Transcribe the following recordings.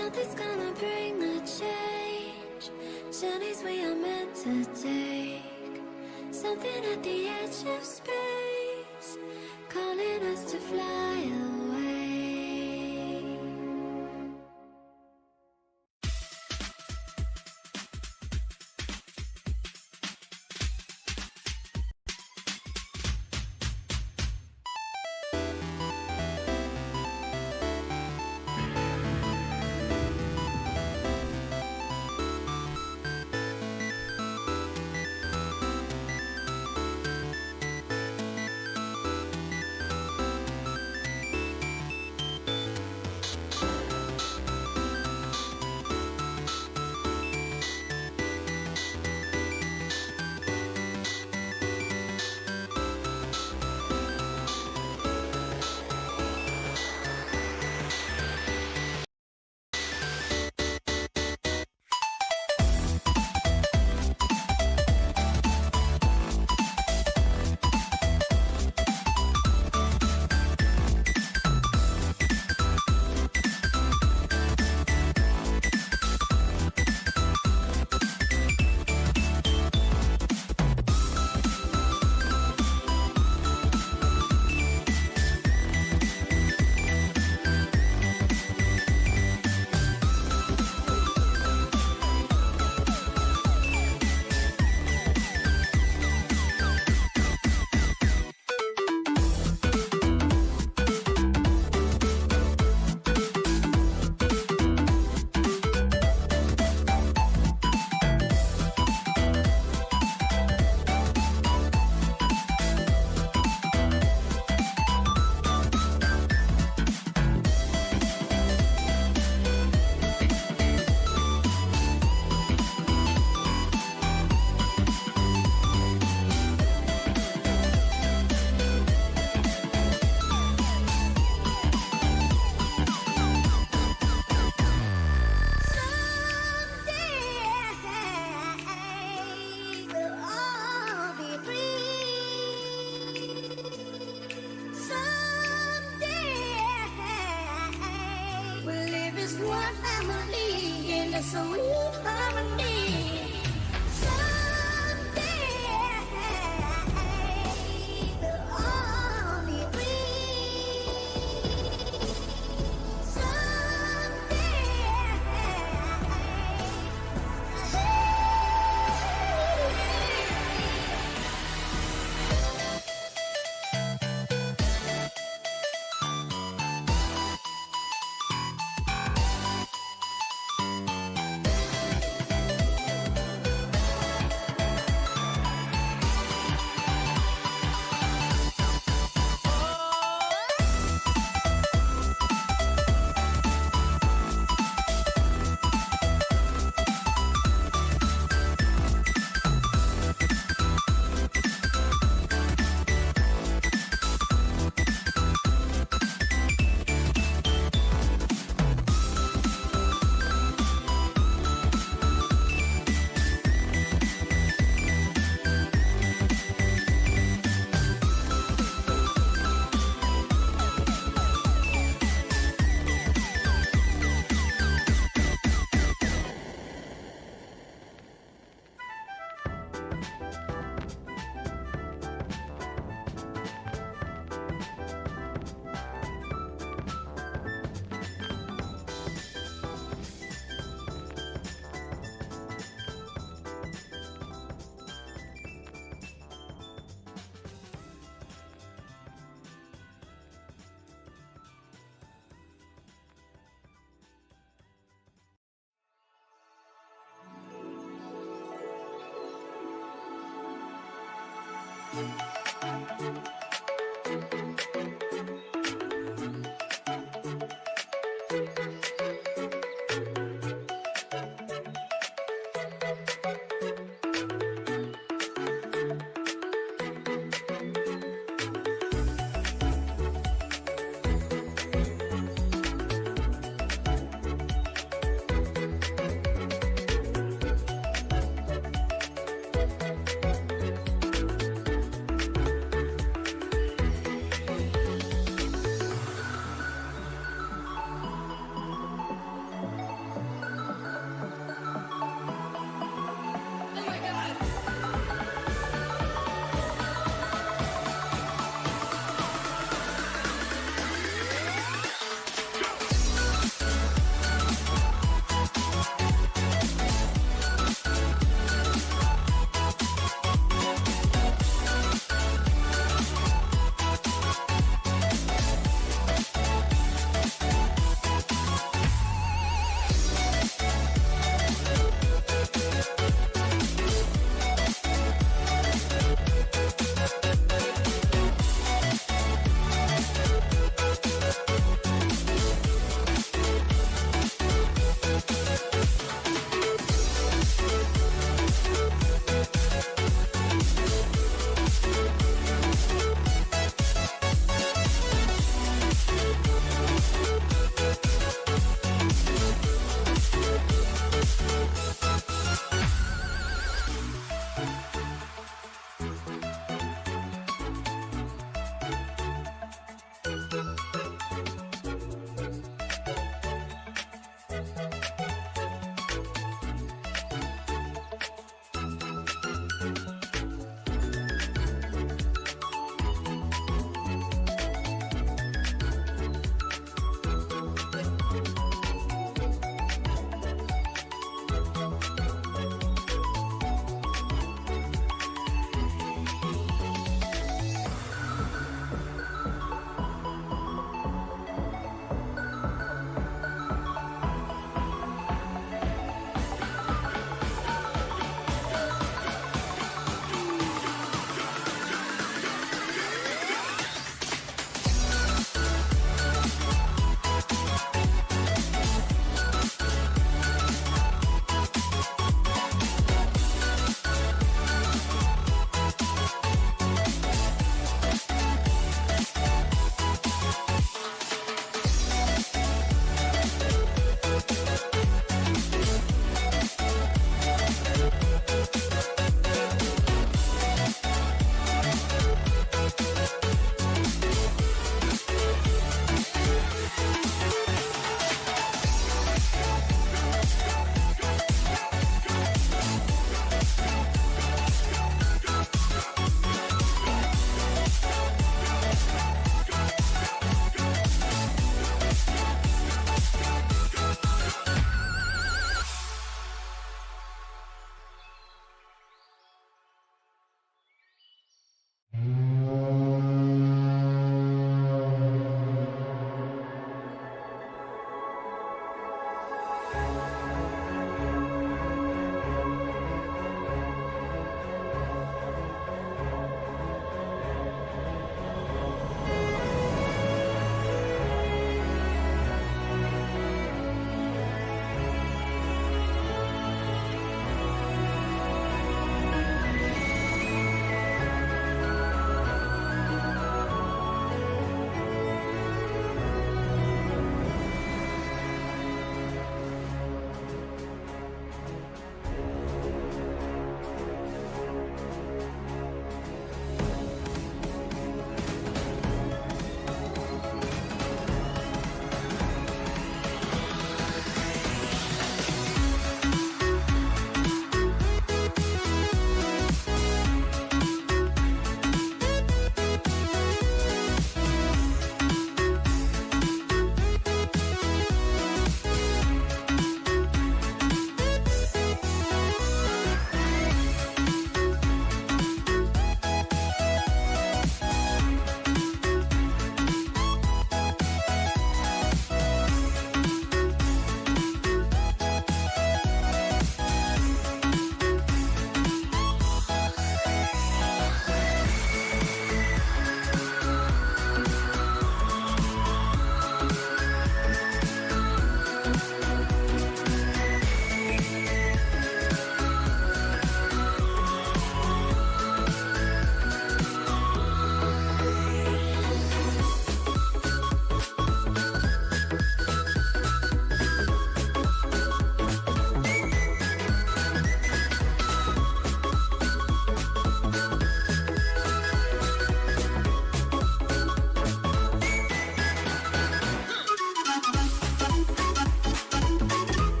Something's gonna bring the change. Journeys we are meant to take. Something at the edge of space, calling us to fly away.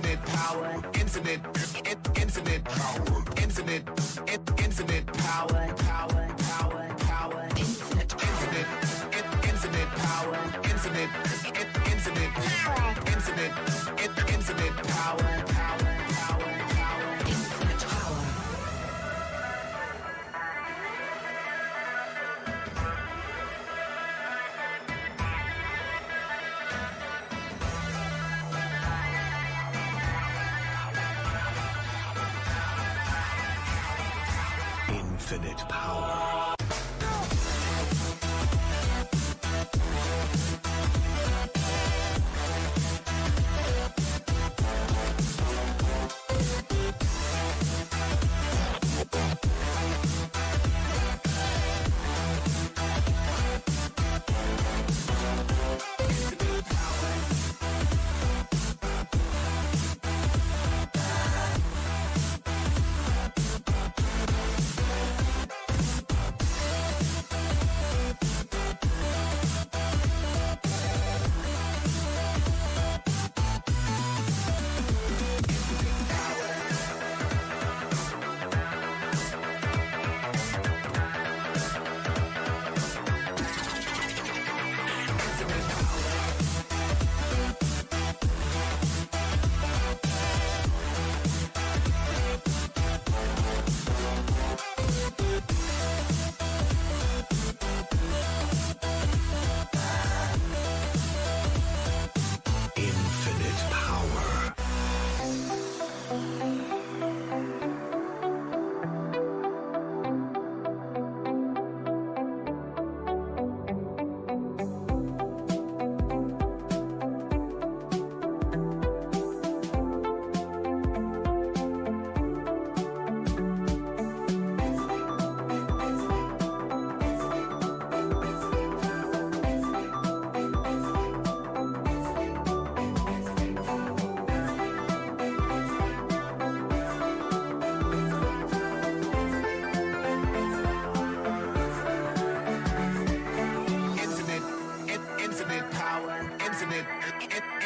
infinite power, infinite power, infinite power, infinite power, infinite power, infinite power, infinite power. Infinite power.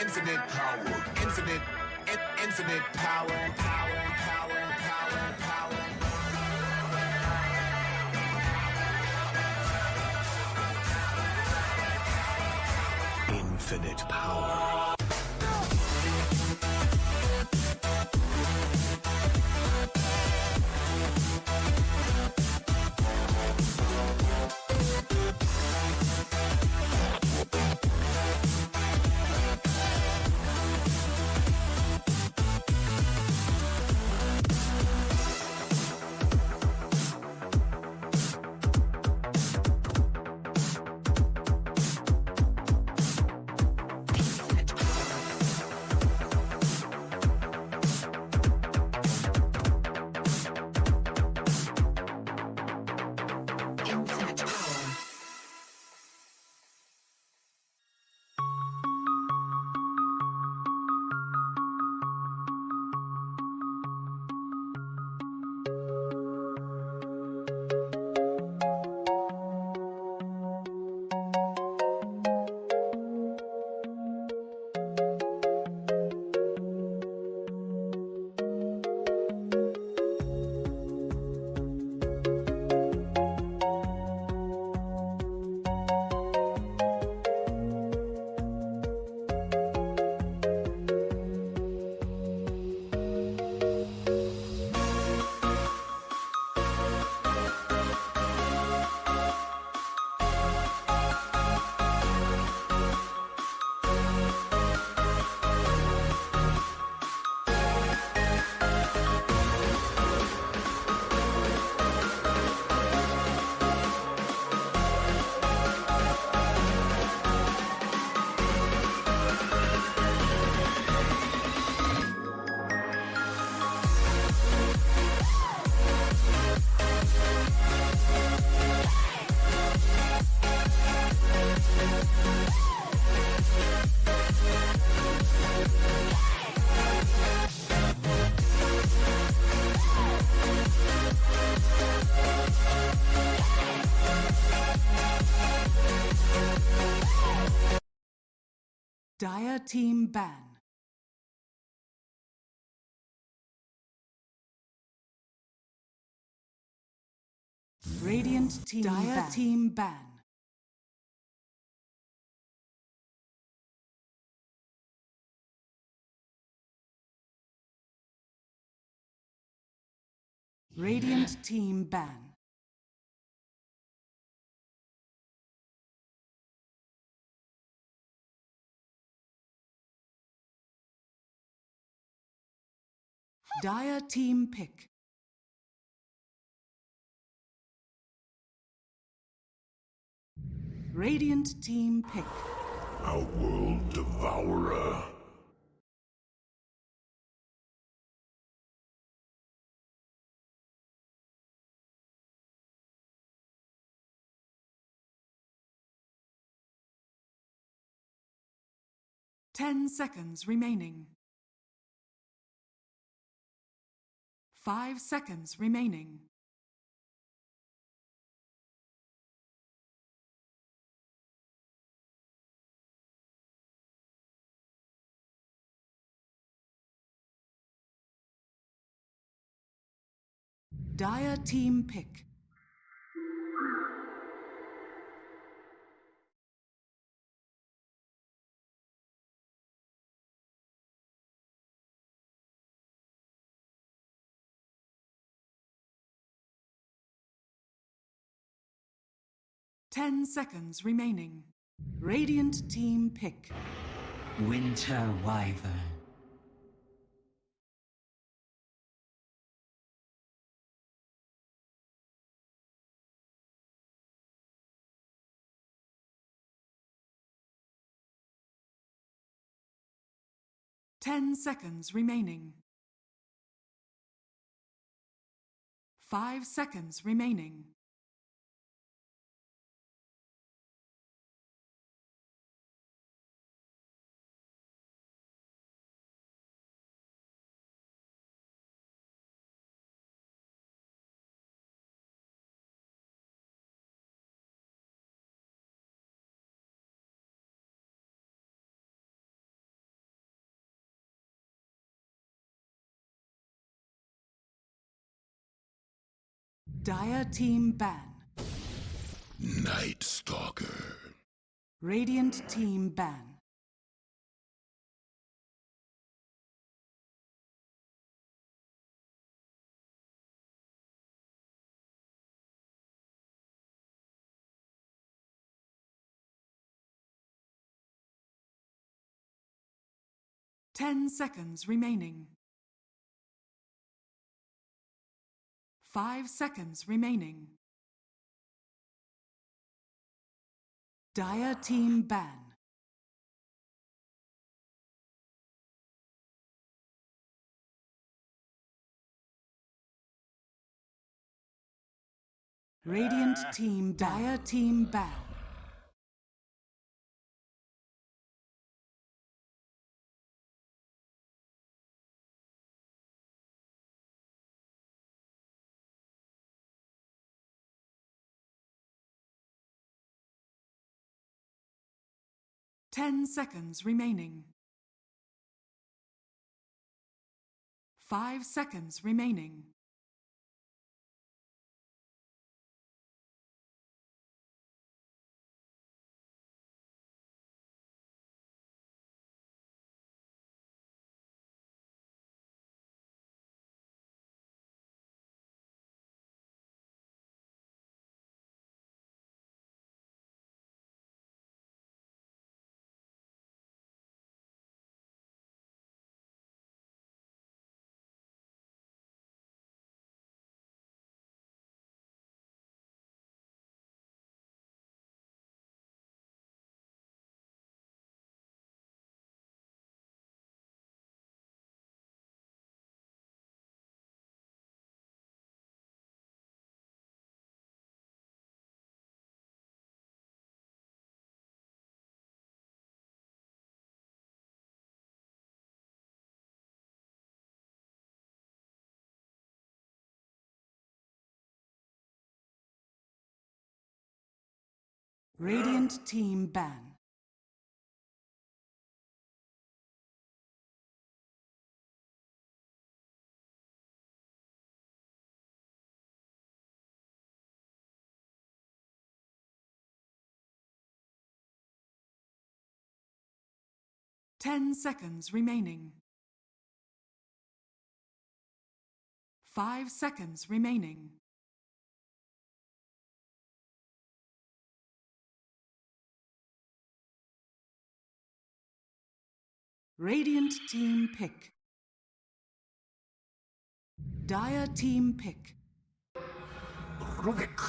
Infinite power, infinite power, power. Infinite power. Dire Team ban. Radiant team Dire ban. Team ban. Radiant team ban. Dire team pick. Radiant team pick. Our world devourer. Ten seconds remaining. 5 seconds remaining. Dire team pick. Ten seconds remaining. Radiant team pick. Winter Wyvern. Ten seconds remaining. 5 seconds remaining. Dire team ban. Night Stalker. Radiant team ban. Ten seconds remaining. 5 seconds remaining. Dire team ban. Radiant team ban. Dire team ban. Ten seconds remaining. 5 seconds remaining. Radiant team ban. 10 seconds remaining. 5 seconds remaining. Radiant team pick. Dire team pick. Rubik.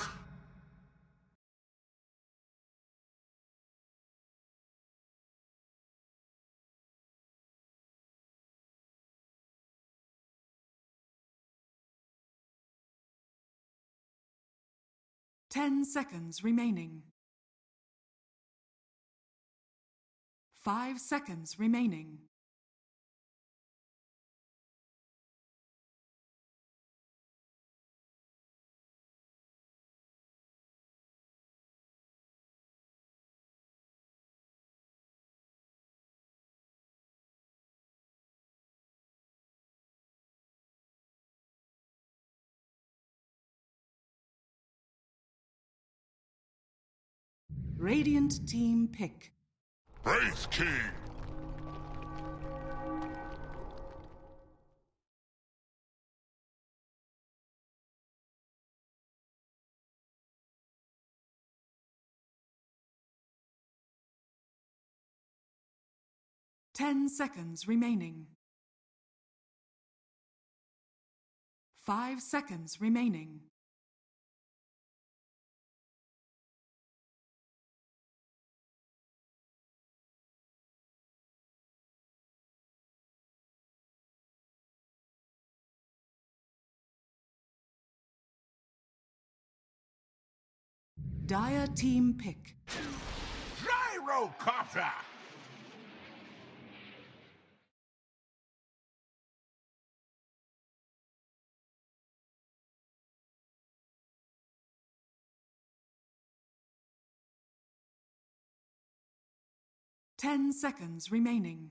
10 seconds remaining. 5 seconds remaining. Radiant team pick. Praise King. Ten seconds remaining. 5 seconds remaining. Dire team pick. Gyrocopter. 10 seconds remaining.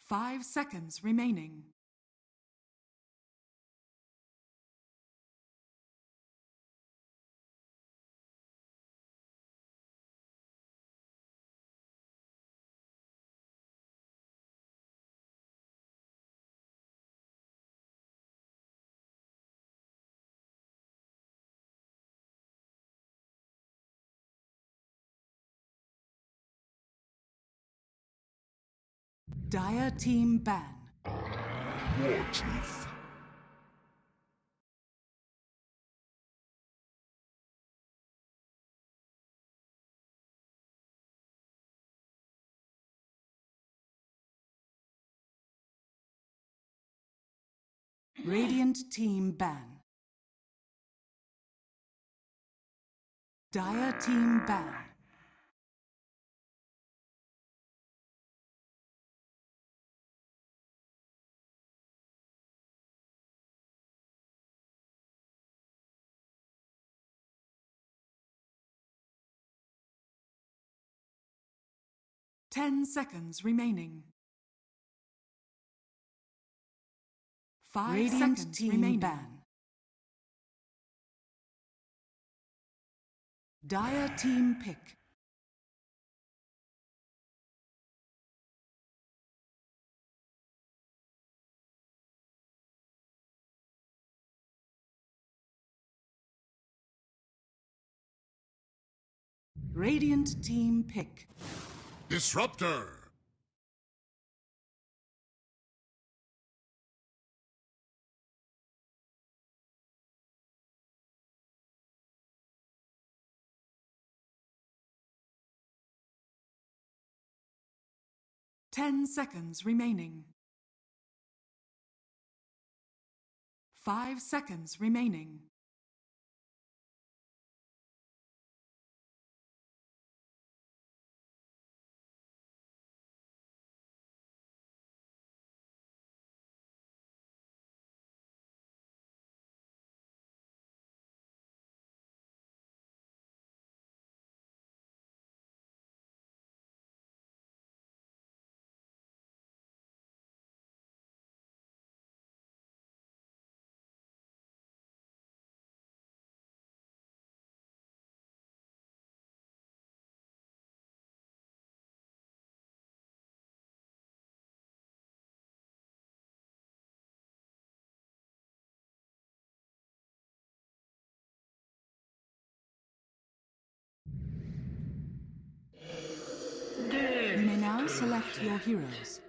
5 seconds remaining. Dire team ban. War Chief. Radiant team ban. Dire team ban. Ten seconds remaining. 5 Radiant seconds team remaining. ban. Dire team pick. Radiant team pick. Disruptor. Ten seconds remaining. 5 seconds remaining. select your heroes.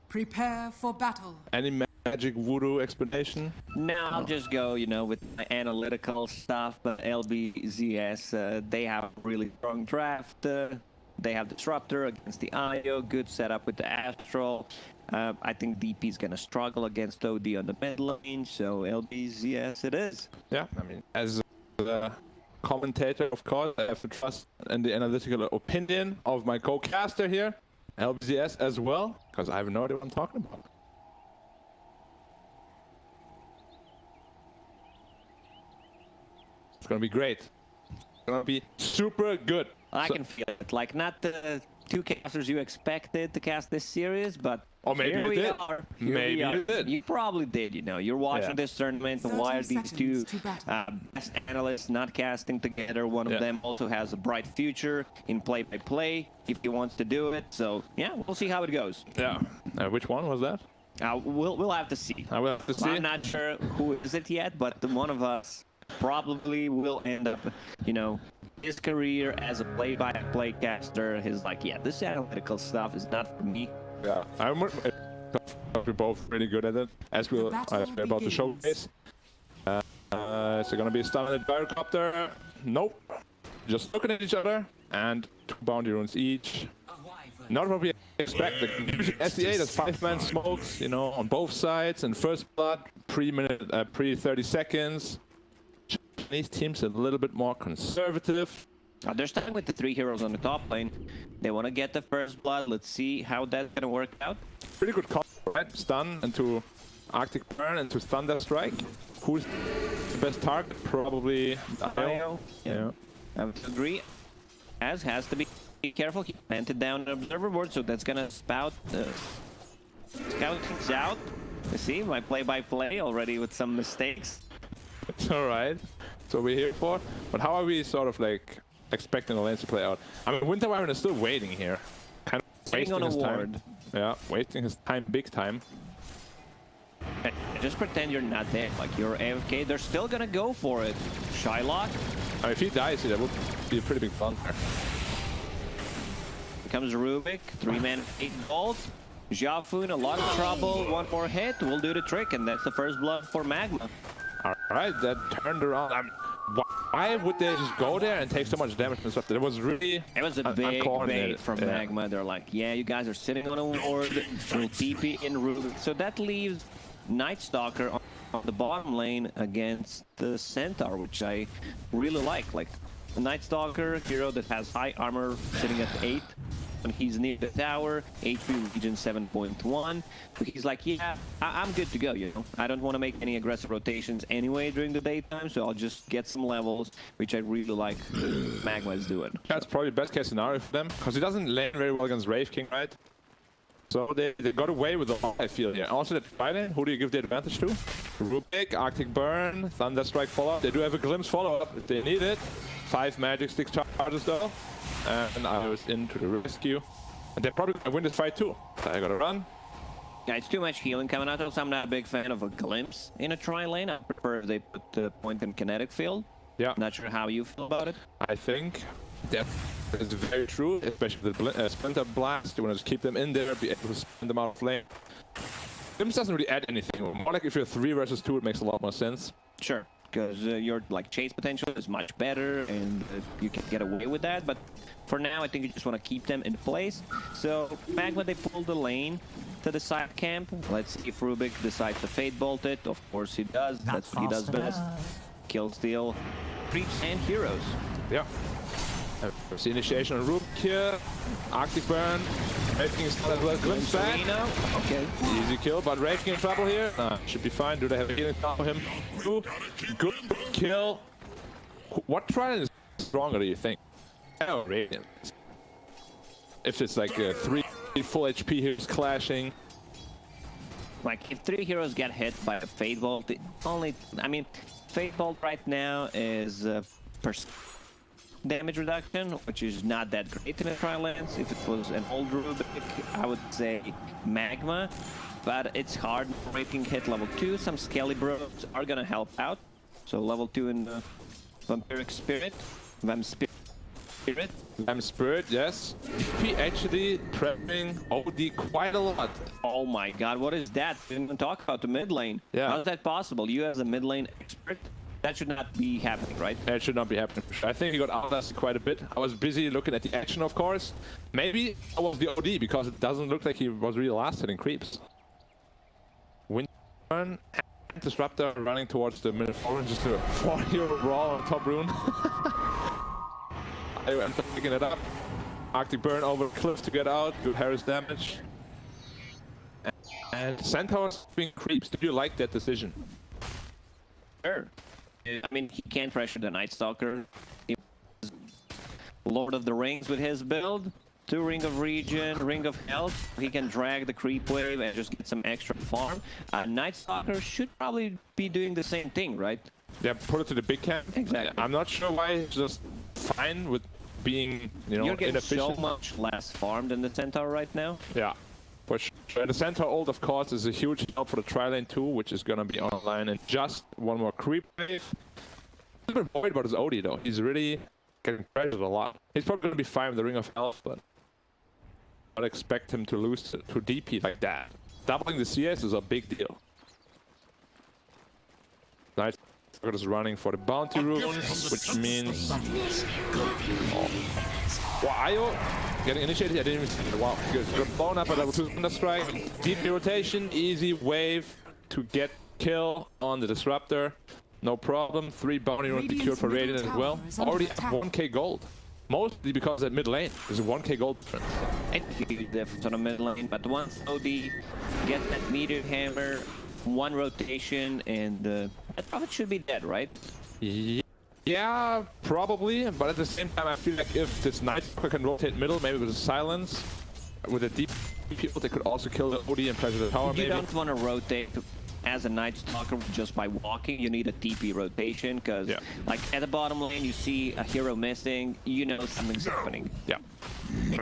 Prepare for battle. Any magic voodoo explanation? No, I'll just go, you know, with my analytical stuff. But LBZS, they have a really strong draft. They have Disruptor against the IO, good setup with the Astral. I think DP is going to struggle against OD on the mid lane, so LBZS it is. Yeah, I mean, as a commentator, of course, I have to trust in the analytical opinion of my co-caster here, LBZS as well, because I have no idea what I'm talking about. It's gonna be great. It's gonna be super good. I can feel it. Like, not the two casters you expected to cast this series, but or maybe here you we did. are. Maybe you did. You probably did, you know. You're watching this tournament, and why are these two best analysts not casting together? One of them also has a bright future in play-by-play if he wants to do it. So, yeah, we'll see how it goes. Yeah. Which one was that? We'll have to see. I will have to see. I'm not sure who is it yet, but one of us probably will end up, you know, his career as a play-by-play caster. He's like, yeah, this analytical stuff is not for me. Yeah, we're both really good at it, as we're about to showcase. Is there gonna be a stun on the gyrocopter? Nope. Just looking at each other, and 2 bounty runes each. Not what we expected. Usually SEA does 5-man smokes, you know, on both sides, and first blood, pre-30 seconds. Chinese team's a little bit more conservative. They're starting with the 3 heroes on the top lane. They want to get the first blood. Let's see how that's gonna work out. Pretty good combo, right? Stun into Arctic Burn into Thunder Strike. Who's the best target? Probably IO. Yeah. I would agree. As has to be careful. He planted down the observer board, so that's gonna scout things out. You see, my play-by-play already with some mistakes. It's alright. That's what we're here for. But how are we sort of like expecting the lanes to play out? I mean, Winter Wyvern is still waiting here. Kind of wasting his time. Yeah, wasting his time big time. Just pretend you're not there. Like, you're AFK. They're still gonna go for it. Shylock. I mean, if he dies, that would be a pretty big blunder. Here comes Rubik. 3-man 8 gold. Jafun, a lot of trouble. 1 more hit will do the trick, and that's the first blood for Magma. Alright, that turned around. I mean, why would they just go there and take so much damage and stuff? It was really It was a big bait from Magma. They're like, yeah, you guys are sitting on a ward. We'll TP in Rubik. So that leaves Night Stalker on the bottom lane against the Centaur, which I really like. Like, the Night Stalker, hero that has high armor, sitting at 8. When he's near the tower, HP region 7.1. But he's like, yeah, I'm good to go, you know. I don't want to make any aggressive rotations anyway during the daytime, so I'll just get some levels, which I really like Magma is doing. That's probably the best case scenario for them, because he doesn't lane very well against Wraith King, right? So they got away with the I feel here. Also that Friday, who do you give the advantage to? Rubik, Arctic Burn, Thunder Strike follow-up. They do have a Glimpse follow-up if they need it. 5 magic stick charges though. and I was into the rescue. And they're probably gonna win this fight too. So I gotta run. Yeah, it's too much healing coming out of us. I'm not a big fan of a glimpse in a tri-lane. I prefer if they put the point in kinetic field. Yeah. Not sure how you feel about it. I think that is very true, especially with the Splinter Blast. You want to just keep them in there, be able to spin them out of lane. Glimpse doesn't really add anything. More like if you're 3 versus 2, it makes a lot more sense. Sure, because your like chase potential is much better, and you can get away with that. But for now, I think you just want to keep them in place. So Magma, they pulled the lane to the side camp. Let's see if Rubik decides to Fate Bolt it. Of course he does. That's what he does best. Kill steal, creeps and heroes. Yeah. There's the initiation on Rubik here. Arctic Burn. Everything is not as well. Glimpse back. Okay. Easy kill, but Raging in trouble here. Should be fine. Do they have a healing for him? Good kill. What Trident is stronger, do you think? Oh, Radiant. If it's like 3 full HP heroes clashing. Like, if 3 heroes get hit by a Fate Bolt, I mean, Fate Bolt right now is damage reduction, which is not that great in a tri-lance. If it was an old Rubik, I would say Magma, but it's hard rating hit level 2. Some Skelly Bros are gonna help out. So level 2 in the Vampiric Spirit, Vamp Spirit, yes. He actually prepping OD quite a lot. Oh my god, what is that? We didn't even talk about the mid lane. Yeah. How is that possible? You as a mid lane expert? That should not be happening, right? That should not be happening for sure. I think he got outlasted quite a bit. I was busy looking at the action, of course. Maybe I was the OD because it doesn't look like he was really last hitting creeps. Wind turn, Disruptor running towards the middle forward, just a 4-hero brawl on top rune. I end up picking it up. Arctic Burn over cliff to get out. Good Harris damage. And Centaur's being creeps. Do you like that decision? Sure. I mean, he can't pressure the Night Stalker. Lord of the Rings with his build. 2 Ring of Regen, Ring of Health. He can drag the creep wave and just get some extra farm. Night Stalker should probably be doing the same thing, right? Yeah, put it to the big camp. Exactly. I'm not sure why he's just fine with being, you know, You're getting inefficient. so much less farm than the Centaur right now. Yeah, for sure. And the Centaur ult, of course, is a huge help for the tri-lane too, which is gonna be online. And just one more creep wave. I'm a little bit worried about his OD though. He's really getting pressured a lot. He's probably gonna be fine with the Ring of Health, but I would expect him to lose to DP like that. Doubling the CS is a big deal. Nice. Is running for the bounty runes, which means Io getting initiated. I didn't even see it. Wow, got blown up at level 2 Thunderstrike. Deep rotation, easy wave to get kill on the Disruptor. No problem. 3 bounty runes secured for Radiant as well. Already at 1k gold. Mostly because at mid lane there's a 1k gold difference. It's a huge difference on the mid lane, but once OD gets that Meteor Hammer, 1 rotation, and that Prophet should be dead, right? Yeah, probably, but at the same time I feel like if this Night Stalker can rotate middle, maybe with a silence, with a deep people, they could also kill the OD and pressure the tower. You don't want to rotate as a Night Stalker just by walking. You need a TP rotation, because like at the bottom lane you see a hero missing, you know something's happening. Yeah.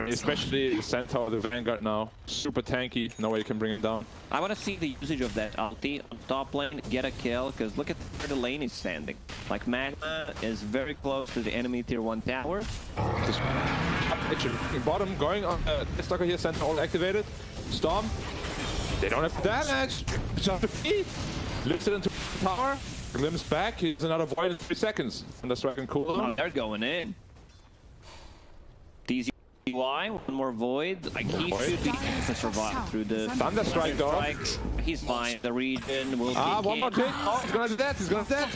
Especially the Centaur, the Vanguard now. Super tanky, no way you can bring it down. I want to see the usage of that ulti on top lane, get a kill, because look at where the lane is standing. Like, Magma is very close to the enemy tier 1 tower. Just bottom going on Stalker here, Centaur all activated. Storm. They don't have damage. Just the feet. Lifts it into the tower. Glimpse back. He's another void in 3 seconds. And that's right, cool. Oh, they're going in. TZY, 1 more void. Like, he should be able to survive through the Thunderstrike though. He's fine. The region will kick one more in. tick. Oh, he's gonna do that. He's gonna do that.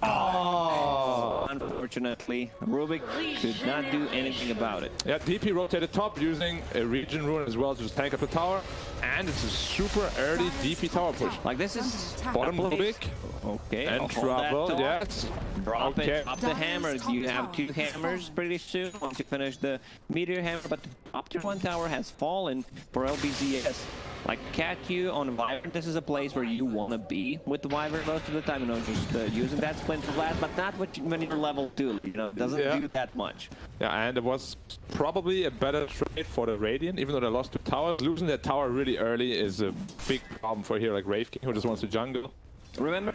Oh. Unfortunately, Rubik could not do anything about it. Yeah, DP rotated top using a region rune as well to just tank up the tower. And it's a super early DP tower push. Like, this is Bottom Rubik. Okay, And trouble, yes. Drop it, drop the hammer. You have 2 hammers pretty soon once you finish the Meteor Hammer, but the top tier 1 tower has fallen for LBZS. Like Cat-Q on Wyvern, this is a place where you want to be with the Wyvern most of the time, you know, just using that Splinter Blast, but not when you're level 2, you know, it doesn't do that much. Yeah, and it was probably a better trade for the Radiant, even though they lost 2 towers. Losing that tower really early is a big problem for a hero like Wraith King, who just wants to jungle. Remember,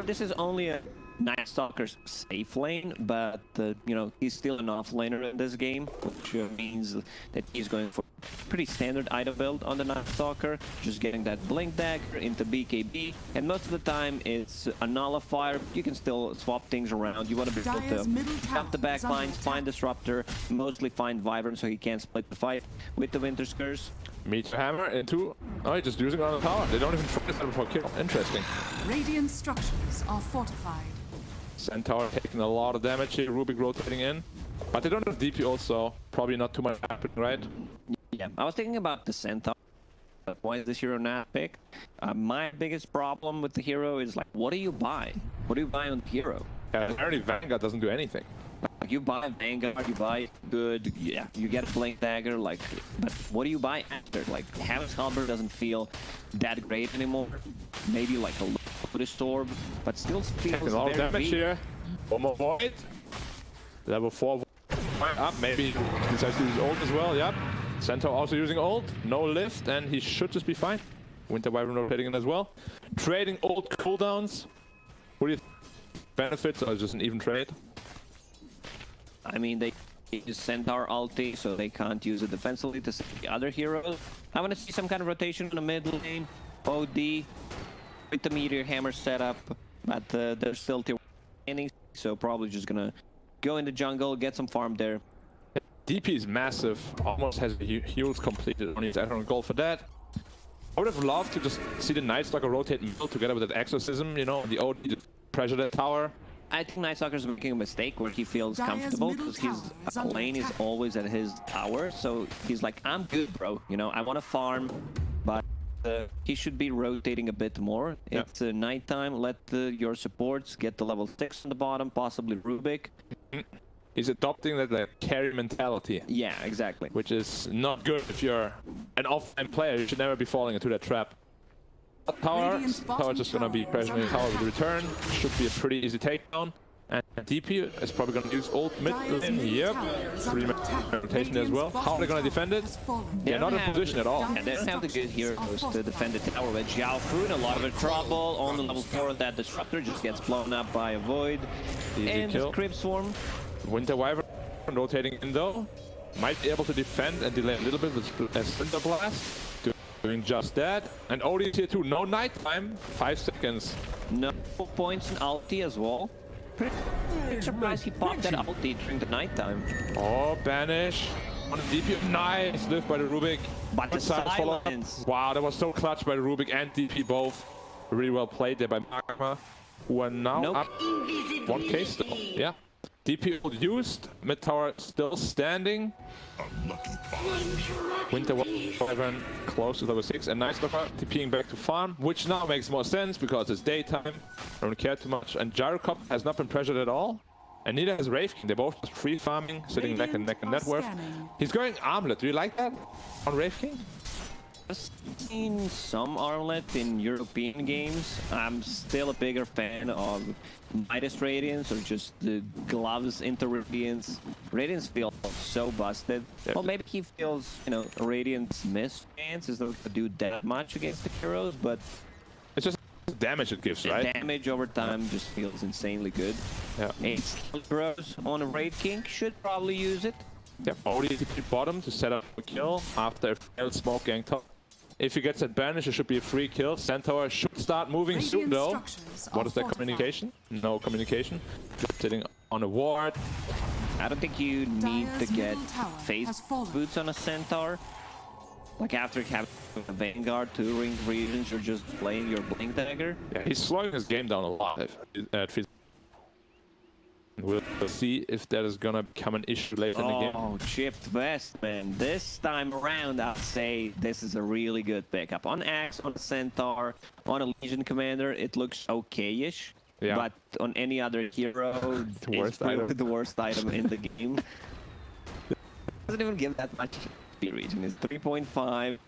this is only a Night Stalker's safe lane, but you know, he's still an offlaner in this game, which means that he's going for pretty standard item build on the Night Stalker, just getting that Blink Dagger into BKB, and most of the time it's a nullifier. You can still swap things around. You want to be able to up the back lines, find Disruptor, mostly find Wyvern so he can't split the fight with the Winter's Curse. Meteor Hammer into... Oh, he's just using it on the tower. They don't even focus on it for kill. Interesting. Radiant structures are fortified. Centaur taking a lot of damage here, Rubik rotating in. But they don't have DP also. Probably not too much happening, right? Yeah, I was thinking about the Centaur. Why is this hero not picked? My biggest problem with the hero is like, what do you buy? What do you buy on the hero? Yeah, apparently Vanguard doesn't do anything. Like, you buy Vanguard, you buy good, yeah, you get Blink Dagger, like, but what do you buy after? Like, Hammer's Halberd doesn't feel that great anymore. Maybe like a Lotus Orb, but still feels a lot of very damage weak. here. One more void. Level 4 up. Maybe he decides to use ult as well. Yep. Centaur also using ult. No lift, and he should just be fine. Winter Wyvern rotating in as well. Trading ult cooldowns. What do you think? Benefits or just an even trade? I mean, they use Centaur ulti, so they can't use it defensively to save the other heroes. I want to see some kind of rotation in the mid lane. OD with the Meteor Hammer setup, but they're still tier 1 innings, so probably just gonna go in the jungle, get some farm there. DP is massive, almost has heals completed, only his add-on goal for that. I would have loved to just see the Night Stalker rotate middle together with that Exorcism, you know, the OD to pressure that tower. I think Night Stalker's making a mistake where he feels comfortable because his lane is always at his tower, so he's like, I'm good, bro, you know, I want to farm, but he should be rotating a bit more. Yeah. It's nighttime, let your supports get the level 6 on the bottom, possibly Rubik. He's adopting that carry mentality. Yeah, exactly. Which is not good if you're an offline player. You should never be falling into that trap. Tower just gonna be pressuring the tower with the return. Should be a pretty easy takedown. And DP is probably gonna use ult mid lane. Yep. 3-man rotation as well. How are they gonna defend it? They're not in position at all. And they don't have the good heroes to defend the tower with Zhao Fu in a lot of trouble. On the level 4, that Disruptor just gets blown up by a Void. Easy and kill. the Crib Swarm. Winter Wyvern rotating in though. Might be able to defend and delay a little bit with a Splinter Blast. Doing just that. And OD is here too. No nighttime. 5 seconds. No points in ulti as well. Pretty surprised he popped that ulti during the nighttime. Oh, banish. On the DP. Nice lift by the Rubik. But the follow-up. silence. Wow, that was so clutch by the Rubik and DP both. Really well played there by MAGMA, who are now up 1k still. Yeah. DP used, mid tower still standing. Winter Wyvern close to level 6, and Night Stalker TPing back to farm, which now makes more sense because it's daytime. I don't care too much. And Gyrocop has not been pressured at all, and neither has Wraith King. They're both just free farming, sitting neck and neck in net worth. He's going Armlet. Do you like that on Wraith King? I've seen some Armlet in European games. I'm still a bigger fan of Midas Radiance or just the gloves into Radiance. Radiance feels so busted. Yeah. Well, maybe he feels, you know, Radiance miss chance is not going to do that much against the heroes, but It's just damage it gives, right? damage over time just feels insanely good. Yeah. 8 bros on a Raid King, should probably use it. Yeah. OD TP bottom to set up a kill after a failed smoke gang top. If he gets that banish, it should be a free kill. Centaur should start moving soon, though. What is that communication? No communication. Just sitting on a ward. I don't think you need to get phase boots on a Centaur. Like after having a Vanguard, 2 ring regions, you're just playing your Blink Dagger. Yeah, he's slowing his game down a lot at phys. We'll see if that is gonna become an issue later in the game. Oh, chipped vest, man. This time around, I'd say this is a really good pickup. On Axe, on Centaur, on a Legion Commander, it looks okay-ish. Yeah. But on any other hero, The worst it's really item. the worst item in the game. Doesn't even give that much region. It's 3.5.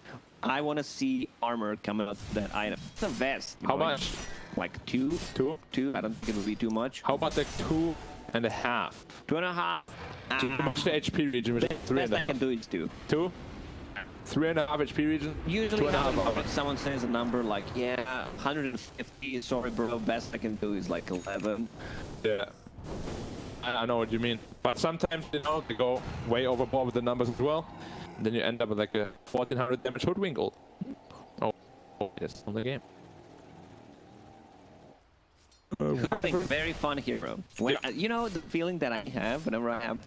I want to see armor coming out of that item. It's a vest. How much? Like two? Two? I don't think it would be too much. How about like 2.5? 2.5. Too much the HP region, which is 3.5. Best I can do is 2. 2? 3.5 HP region? Usually 2.5 when someone says a number like, yeah, 150, sorry bro, best I can do is like 11. Yeah. I know what you mean. But sometimes, you know, they go way overboard with the numbers as well. And then you end up with like a 1400 damage hoodwinkle. Oh, yes, on the game. Hoodwink, very fun hero. When, you know, the feeling that I have whenever I have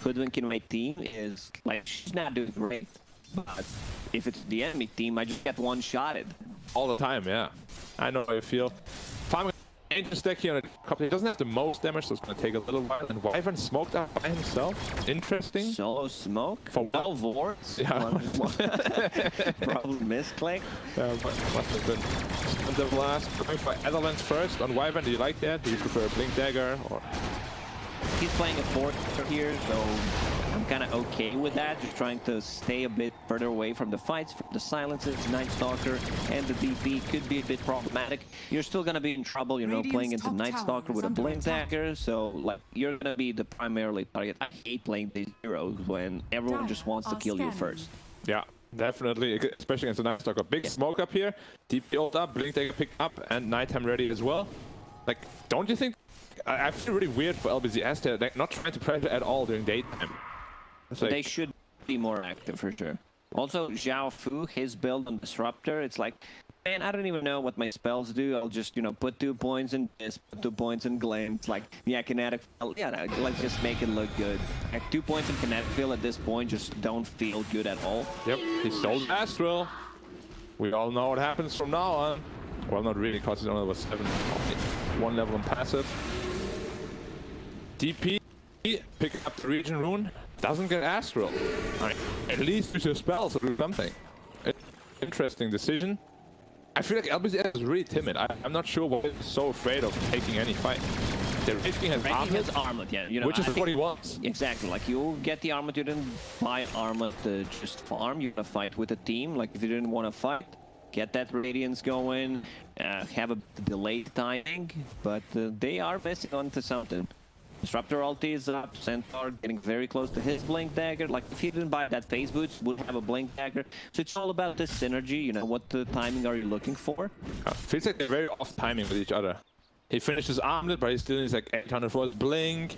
Hoodwink in my team is like, she's not doing great. But if it's the enemy team, I just get one-shotted. All the time, yeah. I know how you feel. Farming Ancient deck here on a couple, he doesn't have the most damage, so it's going to take a little while. And Wyvern smoked out by himself. Interesting. Solo smoke? For 12 wards? Yeah. Probably misclick. Yeah, must have been. And the blast going for Etherlands first on Wyvern. Do you like that? Do you prefer a Blink Dagger? Or He's playing a 4 here, so I'm kind of okay with that. Just trying to stay a bit further away from the fights, from the silences. Night Stalker and the DP could be a bit problematic. You're still going to be in trouble, you know, playing into Night Stalker with a Blink Dagger. So, like, you're going to be the primarily target. I hate playing these heroes when everyone just wants to kill you first. Yeah, definitely, especially against the Night Stalker. Big smoke up here, DP ult up, Blink Dagger picked up, and Nighttime ready as well. Like, don't you think? I feel really weird for LBZS. They're like, not trying to pressure at all during daytime. Like, they should be more active for sure. Also, Zhao Fu, his build on Disruptor, it's like, man, I don't even know what my spells do. I'll just, you know, put 2 points in this, put 2 points in Glam. It's like, yeah, Kinetic, yeah, let's just make it look good. Like, 2 points in Kinetic Field at this point just don't feel good at all. Yep, he stole Astral. We all know what happens from now on. Well, not really, because he's only level 7. 1 level on passive. DP, pick up the region rune, doesn't get Astral. Right. At least use your spells or do something. Interesting decision. I feel like LBZS is really timid. I'm not sure why he's so afraid of taking any fight. The Wraith King has armlet, yeah. You know, which is what he wants. Exactly, like you get the armlet, you didn't buy armlet to just farm, you're gonna fight with a team. Like if you didn't want to fight, get that Radiance going, have a delayed timing, but they are missing onto something. Disruptor ulti is up, Centaur getting very close to his Blink Dagger. Like, if he didn't buy that phase boots, would have a Blink Dagger. So it's all about this synergy, you know, what the timing are you looking for? Feels like they're very off timing with each other. He finished his armlet, but he still needs like 800 for his Blink.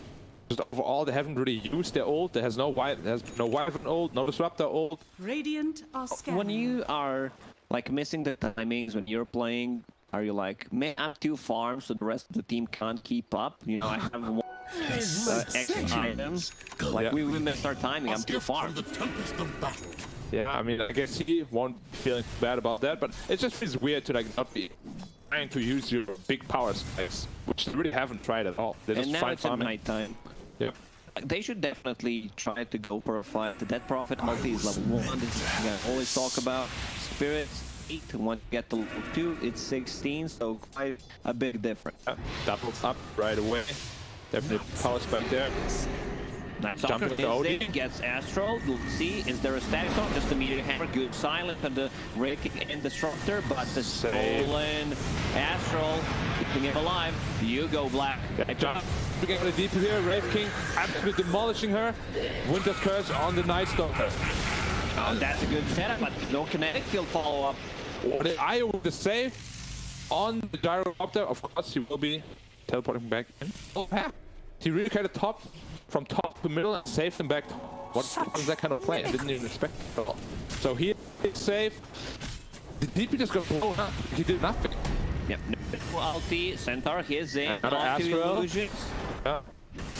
Just overall, they haven't really used their ult. There's no Wyvern ult, no Disruptor ult. Radiant are scanning. When you are, like, missing the timings when you're playing, are you like, man, I have 2 farms, so the rest of the team can't keep up? You know, I have 1 extra item. Like, we missed our timing, I'm 2 farms. Yeah, I mean, I guess he won't feel bad about that, but it just feels weird to, like, not be trying to use your big power spikes, which they really haven't tried at all. They just and now it's at nighttime. Yeah. They should definitely try to go for a fight. The Death Prophet multi is level 1. This is what I always talk about. Spirits, 8. Once you get to level 2, it's 16, so quite a big difference. Doubles up right away. Definitely power spike there. Jumping to OD. Gets Astral. We'll see, is there a static zone? Just immediate hammer. Good silent on the Wraith King and Disruptor, but the stolen Astral keeping him alive. You go Black. Jump. Getting the DP here. Wraith King absolutely demolishing her. Winter's Curse on the Night Stalker. Oh, that's a good setup, but no kinetic field follow-up. The IO with the save on the Gyrocopter. Of course, he will be teleporting back in. Oh, yeah. He really carried the top from top to middle and saved him back. What was that kind of play? I didn't even expect it at all. So he is safe. The DP just got blown up. He did nothing. Yep. No ulti, Centaur, he's in. Astral. Illusions. Yeah.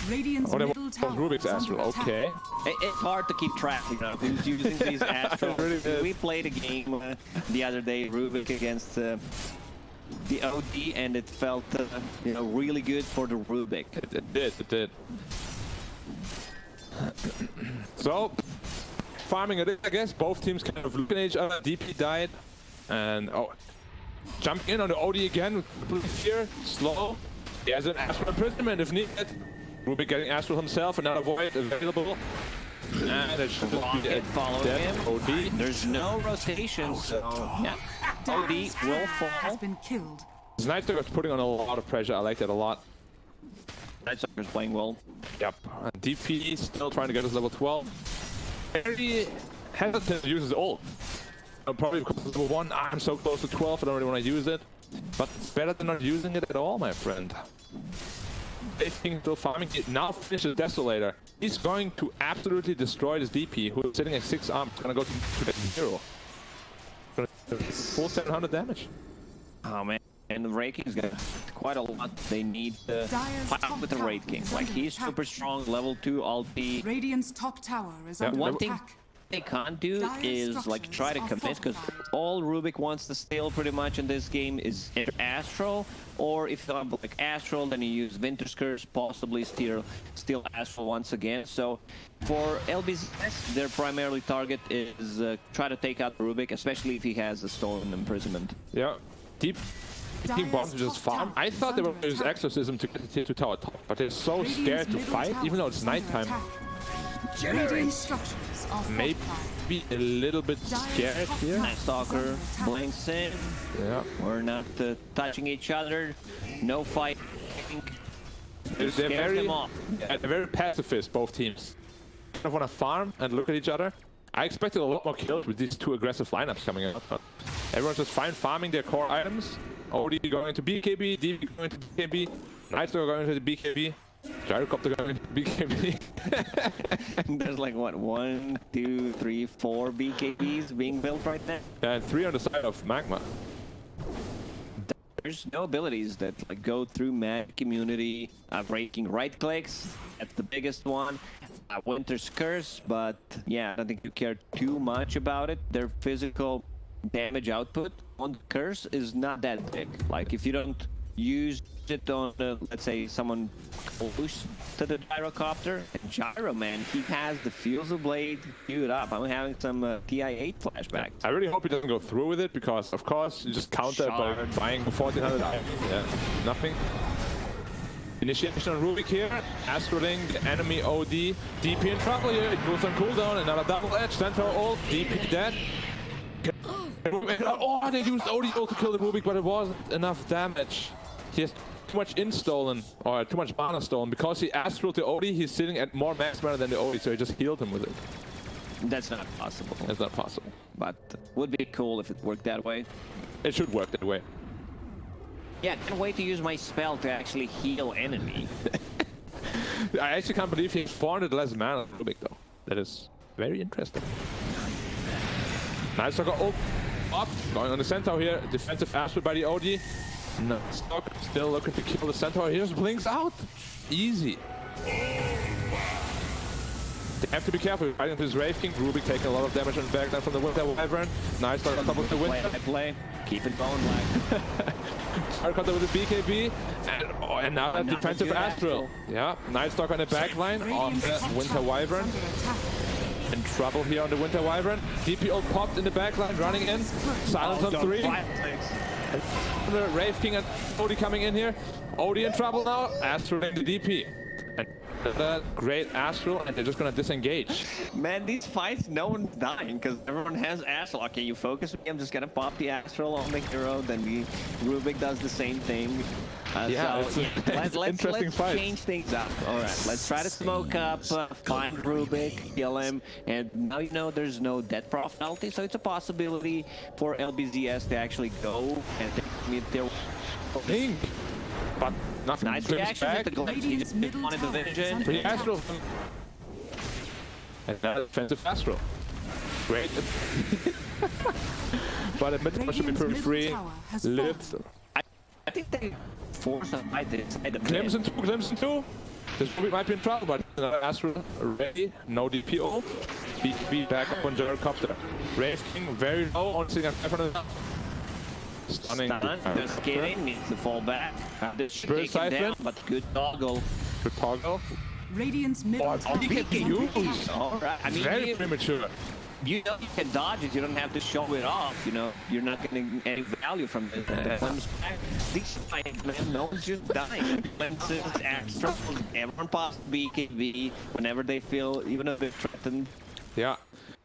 Radiant's Oh, that middle was tower Rubik's is under Astral. attack. Okay. It's hard to keep track, you know, who's using these Astrals. Really we played a game the other day, Rubik against the OD, and it felt, you know, really good for the Rubik. It did. So, farming it, I guess. Both teams kind of looking at each other. DP died. And, jumping in on the OD again. Here, slow. He has an Astral imprisonment if needed. Rubik getting Astral himself, another Void available. And it should be a Rocket following dead him. OD. There's no rotation, so yeah. OD will has fall. been killed. Nightstalker's putting on a lot of pressure. I like that a lot. Nightstalker's playing well. Yep. And DP still trying to get us level 12. Very hesitant to use his ult. Probably because it's level 1. I'm so close to 12, I don't really want to use it. But it's better than not using it at all, my friend. They think still farming. It now finishes Desolator. He's going to absolutely destroy this DP, who is sitting at 6 arms. It's going to go to 0. Full 700 damage. Oh man. And the Raid King's got quite a lot they need to fight out with the Raid King. Like, he's super strong, level 2 ulti. Radiant's top tower is under One thing attack. they can't do is like try to commit, because all Rubik wants to steal pretty much in this game is either Astral, or if you have like Astral, then you use Winter's Curse, possibly steal Astral once again. So for LBZS, their primarily target is try to take out Rubik, especially if he has a Stolen Imprisonment. Yeah. Deep Team bombs to just farm. I thought they were going to use Exorcism to get the tier 2 tower top, but they're so scared to fight, even though it's nighttime. Radiant structures are Maybe a little bit scared here. Stalker blinks in. Yeah. We're not touching each other. No fight. They're very pacifist, both teams. Kind of want to farm and look at each other. I expected a lot more kills with these two aggressive lineups coming out, but everyone's just fine farming their core items. OD going to BKB, DV going to BKB, Nightstalker going to the BKB, Gyrocopter going to BKB. There's like what, 1, 2, 3, 4 BKBs being built right now. And 3 on the side of Magma. There's no abilities that like go through Mag community. Breaking right clicks, that's the biggest one. Winter's Curse, but yeah, I don't think you care too much about it. Their physical damage output on the Curse is not that big. Like, if you don't use it on, let's say, someone close to the Gyrocopter, and Gyro, man, he has the Fusel Blade queued up. I'm having some TI-8 flashbacks. I really hope he doesn't go through with it, because, of course, you just counter it by buying 1400 items. Yeah, nothing. Initiation on Rubik here, Astraling, the enemy OD, DP in trouble here, it goes on cooldown, another double edge, Centaur ult, DP dead. Oh, they used OD ult to kill the Rubik, but it wasn't enough damage. He has too much stolen, or too much mana stolen, because he Astral the OD, he's sitting at more max mana than the OD, so he just healed him with it. That's not possible. That's not possible. But would be cool if it worked that way. It should work that way. Yeah, can't wait to use my spell to actually heal enemy. I actually can't believe he has 400 less mana than Rubik, though. That is very interesting. Nightstalker ult up, going on the Centaur here. Defensive Astral by the OD. Nightstalker still looking to kill the Centaur. Here's Blinks out. Easy. They have to be careful fighting with this Wraith King. Rubik taking a lot of damage on the backline from the Winter Wyvern. Nightstalker on top of the Winter. Play. Keep it going, Black. Hardcutter with the BKB, and now that defensive Astral. Yeah, Nightstalker on the backline on the Winter Wyvern. In trouble here on the Winter Wyvern. DP ult popped in the backline, running in. Silence on 3. The Wraith King and OD coming in here. OD in trouble now. Astral in the DP. And great Astral, and they're just gonna disengage. Man, these fights, no one's dying because everyone has Astral. Okay, you focus me, I'm just gonna pop the Astral on the hero, then the Rubik does the same thing. Yeah, so, let's change things up. All right, let's try to smoke up, find Rubik, kill him, and now you know there's no death prof penalty, so it's a possibility for LBZS to actually go and meet their Link. But nothing. Nice reaction with the glitch. He just wanted the vision. Pretty Astral. And now defensive Astral. Great. But the mid should be pretty free. Lift. I think they force a fight inside the mid. Clemson 2. This Rubik might be in trouble, but Astral ready. No DP ult. BKB back up on Gyrocopter. Wraith King very low, only sitting at 500. Stunning. Just kidding, needs to fall back. This should take him down, but good toggle. Good toggle. Radiant's middle tower. BKB used. All right. I mean, very premature. you know you can dodge it. You don't have to show it off. You know, you're not getting any value from it. These fights, man, no one's just dying. Lenses, Astros, everyone pops BKB whenever they feel even a bit threatened. Yeah.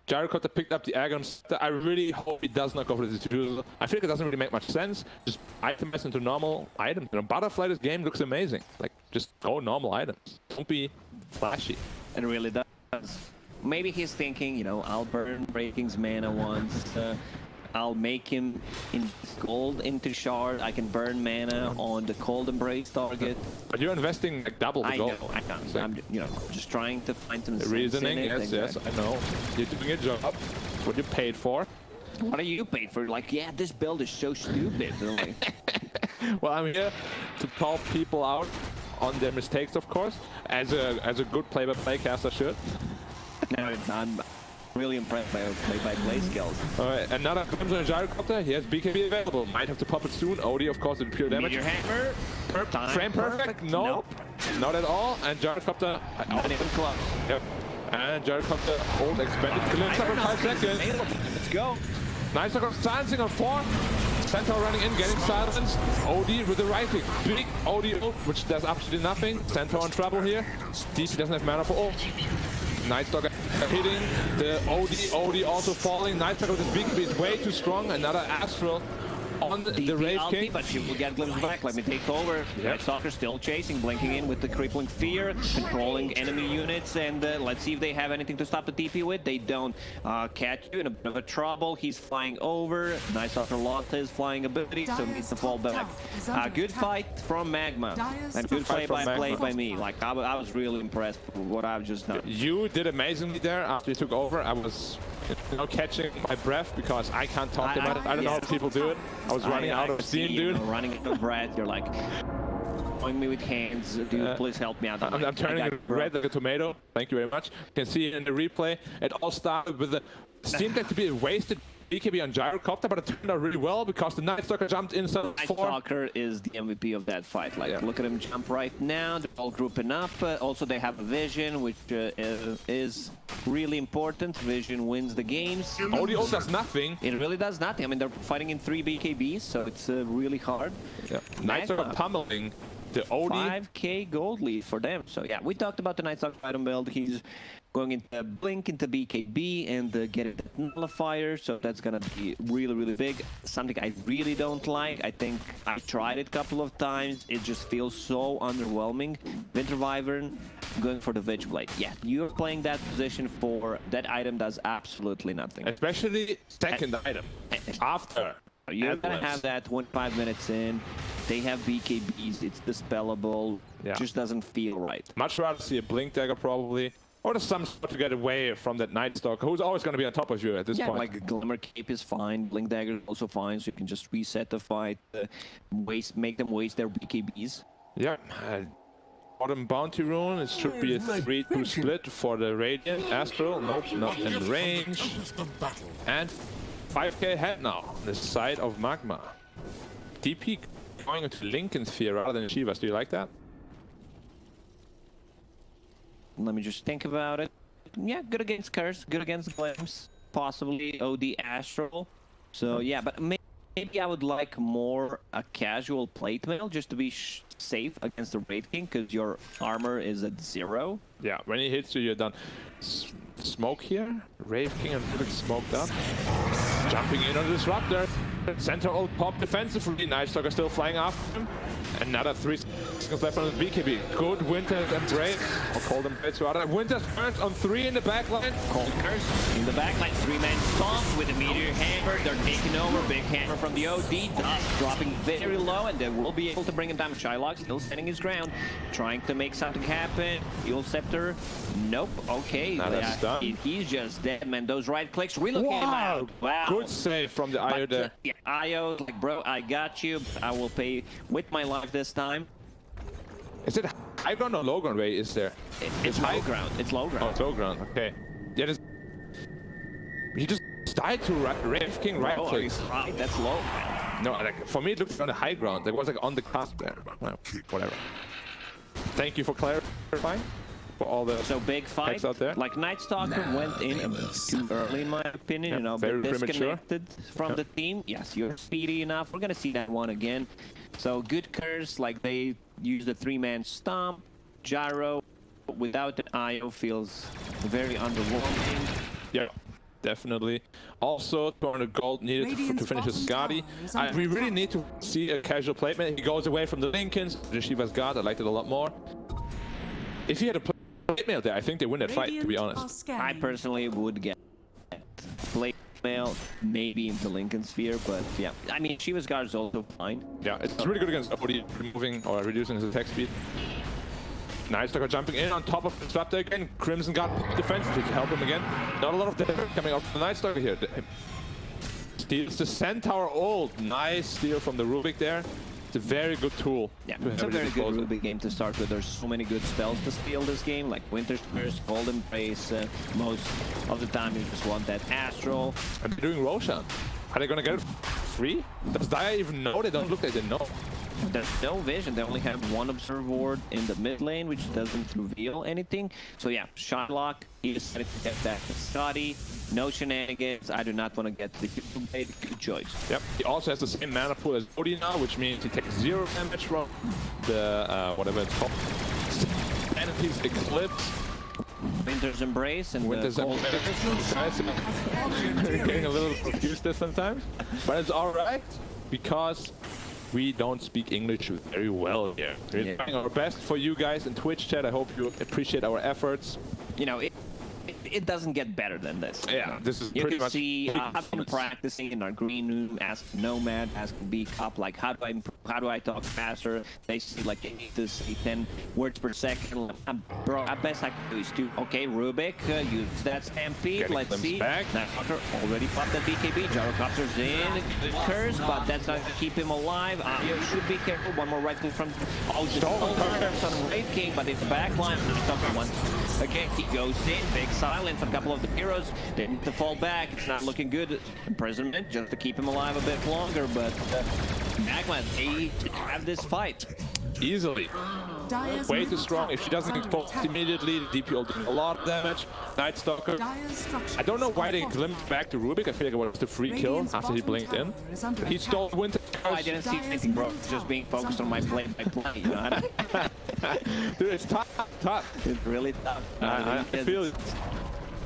Gyrocopter picked up the Agon. I really hope he does not go for the tutorial. I feel like it doesn't really make much sense. Just itemize into normal items. You know, Butterfly, this game looks amazing. Like, just go normal items. Don't be flashy. It really does. Maybe he's thinking, you know, I'll burn Breaking's mana once. I'll make him in gold into shard. I can burn mana on the cold embrace target. But you're investing like double the gold. I know. So I'm, you know, just trying to find some reasoning. Sense in it. Yes, I know. You're doing your job. What you paid for. What are you paid for? Like, yeah, this build is so stupid. Like, well, I'm here to call people out on their mistakes, of course, as a good play-by-play caster should. No, I'm really impressed by play-by-play skills. Alright, another glimpse on a Gyrocopter. He has BKB available. Might have to pop it soon. OD, of course, with pure damage. Meteor hammer. Frame perfect? Nope. Not at all. And Gyrocopter... Not even close. Yep. And Gyrocopter hold expanded glimpse for 5 seconds. Let's go. Nice look of silencing on 4. Centaur running in, getting silenced. OD with the right click. Big OD ult, which does absolutely nothing. Centaur in trouble here. DP doesn't have mana for ult. Night Stalker hitting the OD also falling. Night Stalker with his BKB is way too strong. Another Astral on the Rave King. But she will get glimpse back. Let me take over. Yep. Night Stalker still chasing, blinking in with the crippling fear, controlling enemy units, and let's see if they have anything to stop the TP with. They don't. Catch you in a bit of a trouble. He's flying over. Night Stalker lost his flying ability, so needs to fall back. Good fight from Magma, and good play-by-play by me. Like I was really impressed with what I've just done. You did amazingly there after you took over. I was, you know, catching my breath because I can't talk about it. I don't know how people do it. I was running out of steam, dude. Running out of breath. You're like, showing me with hands. Dude, please help me out. I'm turning red like a tomato. Thank you very much. You can see it in the replay. It all started with the seemed like to be a wasted BKB on Gyrocopter, but it turned out really well because the Night Stalker jumped inside. Night Stalker is the MVP of that fight. Like, look at him jump right now. They're all grouping up. Also, they have a vision, which is really important. Vision wins the games. OD ult does nothing. It really does nothing. I mean, they're fighting in 3 BKBs, so it's really hard. Yeah. Night Stalker pummeling the OD. 5k gold lead for them. So yeah, we talked about the Night Stalker item build. He's going into Blink into BKB and getting the nullifier, so that's gonna be really, really big. Something I really don't like. I think I tried it a couple of times. It just feels so underwhelming. Winter Wyvern going for the Witchblade. Yeah, you're playing that position for that item does absolutely nothing. Especially second item. After. You're gonna have that 5 minutes in. They have BKBs. It's dispellable. Yeah. Just doesn't feel right. Much rather see a Blink Dagger probably. Or just some sort to get away from that Night Stalker, who's always going to be on top of you at this point. Yeah, like Glimmer Cape is fine, Blink Dagger is also fine, so you can just reset the fight, make them waste their BKBs. Yeah, bottom Bounty Rune, it should be a 3-2 split for the Radiant. Astral, nope, not in range. And 5k ahead now, on the side of Magma. DP going into Lincoln Sphere rather than Shivas, do you like that? Let me just think about it. Yeah, good against Curse, good against Glimpse, possibly OD Astral. So yeah, but maybe I would like more a casual plate mail just to be safe against the Raid King, because your armor is at 0. Yeah, when he hits you, you're done. Smoke here. Rave King and Rubik smoked up. Jumping in on the Disruptor. Center ult pop defensively. Night Stalker still flying after him. Another 3 seconds left on the BKB. Good Winter's Embrace. Or Cold Embrace rather. Winter's Burst on 3 in the backline. Cold Curse in the backline. 3-man stomp with a Meteor Hammer. They're taking over. Big hammer from the OD. Dust dropping very low, and they will be able to bring him down. Shylock still standing his ground. Trying to make something happen. Fuel Scepter. Nope. Okay. He's just dead, man. Those right clicks really came out. Wow. Good save from the IO there. Yeah, IO, like, bro, I got you. I will pay with my life this time. Is it high ground or low ground, Ray? Is there? It's low ground. It's low ground. Oh, it's low ground. Okay. Yeah, he just died to Rave King right clicks. Right, that's low, man. No, like, for me it looks on the high ground. It was like on the cusp there. Well, whatever. Thank you for clarifying. for all the so big fight heads out there. like Night Stalker went in too early in my opinion, you know, very but premature. disconnected from the team. Yes, you're speedy enough. We're gonna see that one again. So good curse, like they use the 3-man stomp. Gyro without the IO feels very underwhelming. Yeah, definitely. Also, 200 gold needed to finish his Skadi. We really need to see a casual playman. He goes away from the Lincolns. The Shiva's God, I liked it a lot more. If he had a plate mail there, I think they win that fight, to be honest. I personally would get plate mail, maybe into Lincoln Sphere, but yeah. I mean, Shiva's Guard is also fine. Yeah, it's really good against Odie, removing or reducing his attack speed. Night Stalker jumping in on top of the Disruptor again. Crimson got defensively to help him again. Not a lot of damage coming off the Night Stalker here. Steals the Centaur ult. Nice steal from the Rubik there. It's a very good tool. Yeah, it's a very good Rubik game to start with. There's so many good spells to steal this game, like Winter's Curse, Golden Brace. Most of the time you just want that Astral. And they're doing Roshan. Are they gonna get it free? Does Dia even know? They don't look like they know. There's no vision. They only have one Observe Ward in the mid lane, which doesn't reveal anything. So yeah, Shotlock, he decided to get back to Scotty. No shenanigans. I do not want to get the blade. Good choice. Yep. He also has the same mana pool as Odie now, which means he takes 0 damage from the whatever it's called. And he's Eclipse. Winter's Embrace and Winter's Embrace. Guys, we're getting a little confused there sometimes, but it's all right because we don't speak English very well here. We're trying our best for you guys in Twitch chat. I hope you appreciate our efforts. You know, it doesn't get better than this. Yeah, this is you pretty can much. see I've been practicing in our green room, ask Nomad, ask Beak Up, like how do I talk faster? They see like you need to say 10 words per second. Bro, at best I can do is do okay, Rubik, use that Stampede. Let's see. Back. Nightwalker already popped that BKB. Gyrocopter's in. Good curse, but that's not gonna keep him alive. You should be careful. One more rifle from just on Wraith King, but it's backline. Once again, he goes in. Big silence. A couple of the heroes didn't to fall back. It's not looking good. Imprisonment just to keep him alive a bit longer, but MAGMA, they have this fight. Easily. Way too strong. If she doesn't expose immediately, the DP will do a lot of damage. Night Stalker. I don't know why they glimpsed back to Rubik. I feel like it was the free kill after he blinked in. He stole Winter. Oh, I didn't see anything, bro. Just being focused on my play by play, you know? Dude, it's tough. It's really tough. I feel it.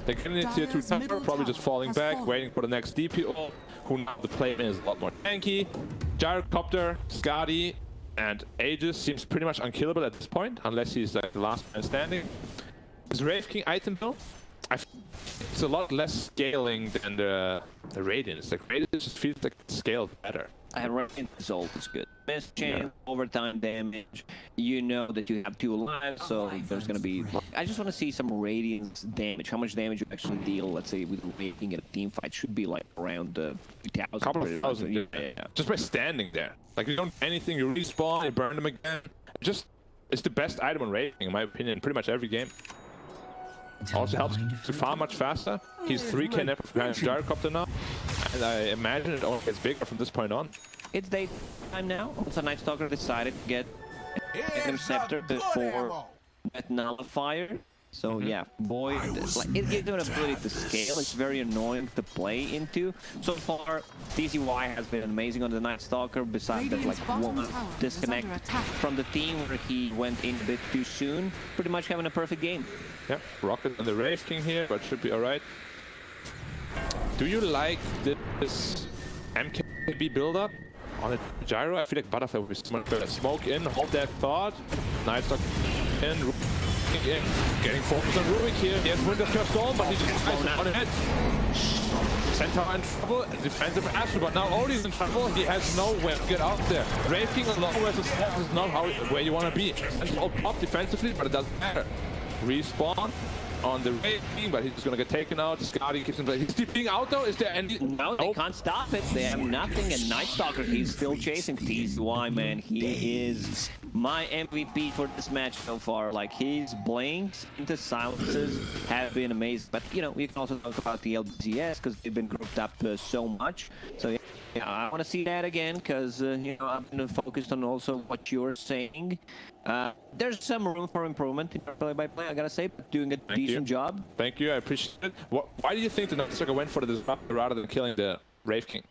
They're getting it tier 2 tower, probably just falling back, waiting for the next DPO, who now the playman is a lot more tanky. Gyrocopter, Skadi, and Aegis seems pretty much unkillable at this point, unless he's like the last man standing. His Wraith King item build, it's a lot less scaling than the Radiance. Like Radiance just feels like it's scaled better. Radiant's ult is good. Miss chance, overtime damage. You know that you have 2 lives, so there's gonna be. I just want to see some Radiance damage. How much damage you actually deal? Let's say with making it a team fight should be like around 3,000. Couple of thousand, yeah. Just by standing there. Like you don't do anything, you respawn, you burn them again. It's the best item on Raiding, in my opinion, in pretty much every game. Also helps to farm much faster. He's 3k net behind Gyrocopter now, and I imagine it only gets bigger from this point on. It's daytime now. Also, Night Stalker decided to get Interceptor before that Nullifier. So yeah, boy, it gives him an ability to scale. It's very annoying to play into. So far, TCY has been amazing on the Night Stalker, besides that like one disconnect from the team where he went in a bit too soon. Pretty much having a perfect game. Yep, Rocket and the Wraith King here, but should be alright. Do you like this MKB build-up on a Gyro? I feel like Butterfly would be so much better. Smoke in, hold that thought. Night Stalker in, in. Getting focused on Rubik here. He has Winter's Curse Storm, but he just tries to run ahead. Centaur in trouble, defensive Astral, but now Odie's in trouble. He has nowhere to get out there. Wraith King alone versus Fox is not where you want to be. And all pop defensively, but it doesn't matter. Respawn on the Wraith King, but he's just gonna get taken out. Skadi keeps him. He's deeping out though. Is there any? No, they can't stop it. They have nothing. And Night Stalker, he's still chasing TCY, man. He is my MVP for this match so far. Like his blinks into silences have been amazing. But you know, we can also talk about the LBZS because they've been grouped up so much. So yeah. Yeah, I want to see that again because you know, I've been focused on also what you're saying. There's some room for improvement in play-by-play, I gotta say, but doing a decent job. Thank you, I appreciate it. Why do you think the Nutsucker went for the Disruptor rather than killing the Wraith King?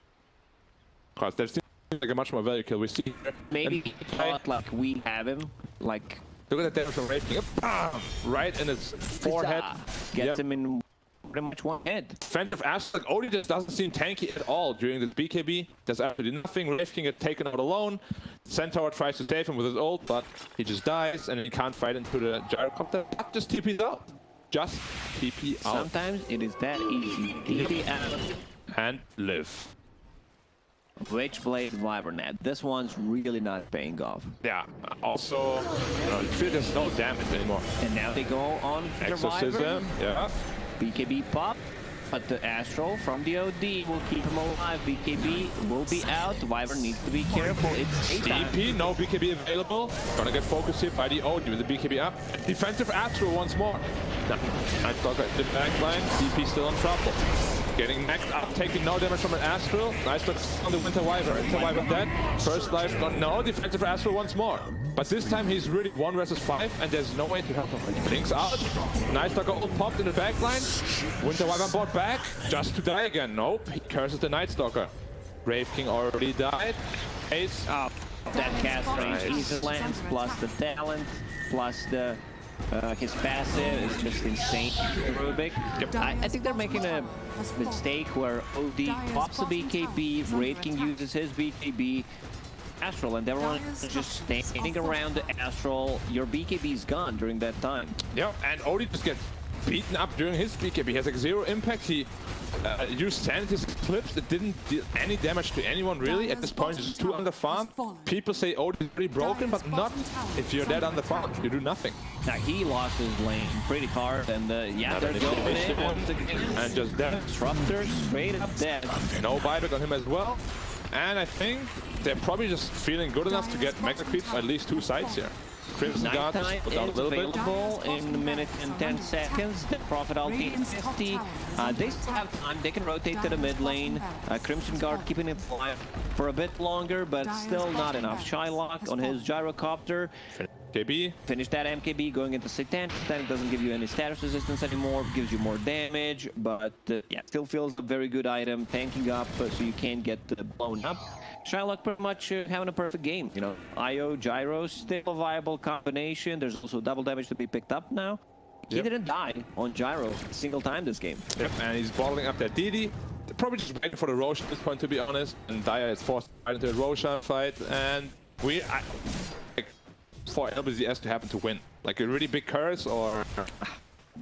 Because there seems like a much more value kill. We see here. Maybe he thought like we have him, like... Look at that damage from Wraith King. Right in his forehead. Gets him in pretty much one head. Defensive Astral, like Odie just doesn't seem tanky at all during this BKB. There's absolutely nothing. Wraith King get taken out alone. Centaur tries to save him with his ult, but he just dies and he can't fight into the gyrocopter. But just TP's out. Just TP out. Sometimes it is that easy. TP out. And live. Witchblade Wyvern. This one's really not paying off. Yeah, also, I feel there's no damage anymore. And now they go on Exorcism, yeah. BKB pop, but the Astral from the OD will keep him alive. BKB will be out. Wyvern needs to be careful. It's DP, no BKB available. Gonna get focused here by the OD with the BKB up. Defensive Astral once more. Nice Dog at the back line. DP still in trouble. Getting maxed up, taking no damage from an Astral. Nice look on the Winter Wyvern. Winter Wyvern dead. First life gone. No, defensive Astral once more. But this time he's really 1 versus 5 and there's no way to help him. He blinks out. Nice Dog ult popped in the back line. Winter Wyvern brought back just to die again. Nope, he curses the Night Stalker. Wraith King already died. Ace. That cast range easy lands plus the talent plus the his passive is just insane. Rubik. I think they're making a mistake where OD pops a BKB, Wraith King uses his BKB, Astral, and everyone is just standing around the Astral. Your BKB is gone during that time. Yeah, and OD just gets beaten up during his BKB. He has like 0 impact. He used Sanity's Eclipse. It didn't deal any damage to anyone really. At this point, it's 2 underfarmed. People say OD is pretty broken, but not if you're dead underfarmed. You do nothing. Now he lost his lane pretty hard, and yeah, they're going in once again. And just dead. Disruptor straight up dead. No buyback on him as well. And I think they're probably just feeling good enough to get Mega Creeps at least 2 sides here. Crimson Guard just put down a little bit. Available in a minute and 10 seconds. The Prophet ulti 50. They still have time. They can rotate to the mid lane. Crimson Guard keeping it alive for a bit longer, but still not enough. Shylock on his gyrocopter. KB. Finish that MKB going into Satan. Satan doesn't give you any status resistance anymore, gives you more damage, but yeah, still feels a very good item, tanking up so you can't get blown up. Shylock pretty much having a perfect game, you know. IO, Gyro, still a viable combination. There's also double damage to be picked up now. He didn't die on Gyro a single time this game. Yep, and he's bottling up that DD. They're probably just waiting for the Roshan at this point, to be honest. And Daya is forced into a Roshan fight, and like, for LBZS to happen to win. Like a really big curse, or...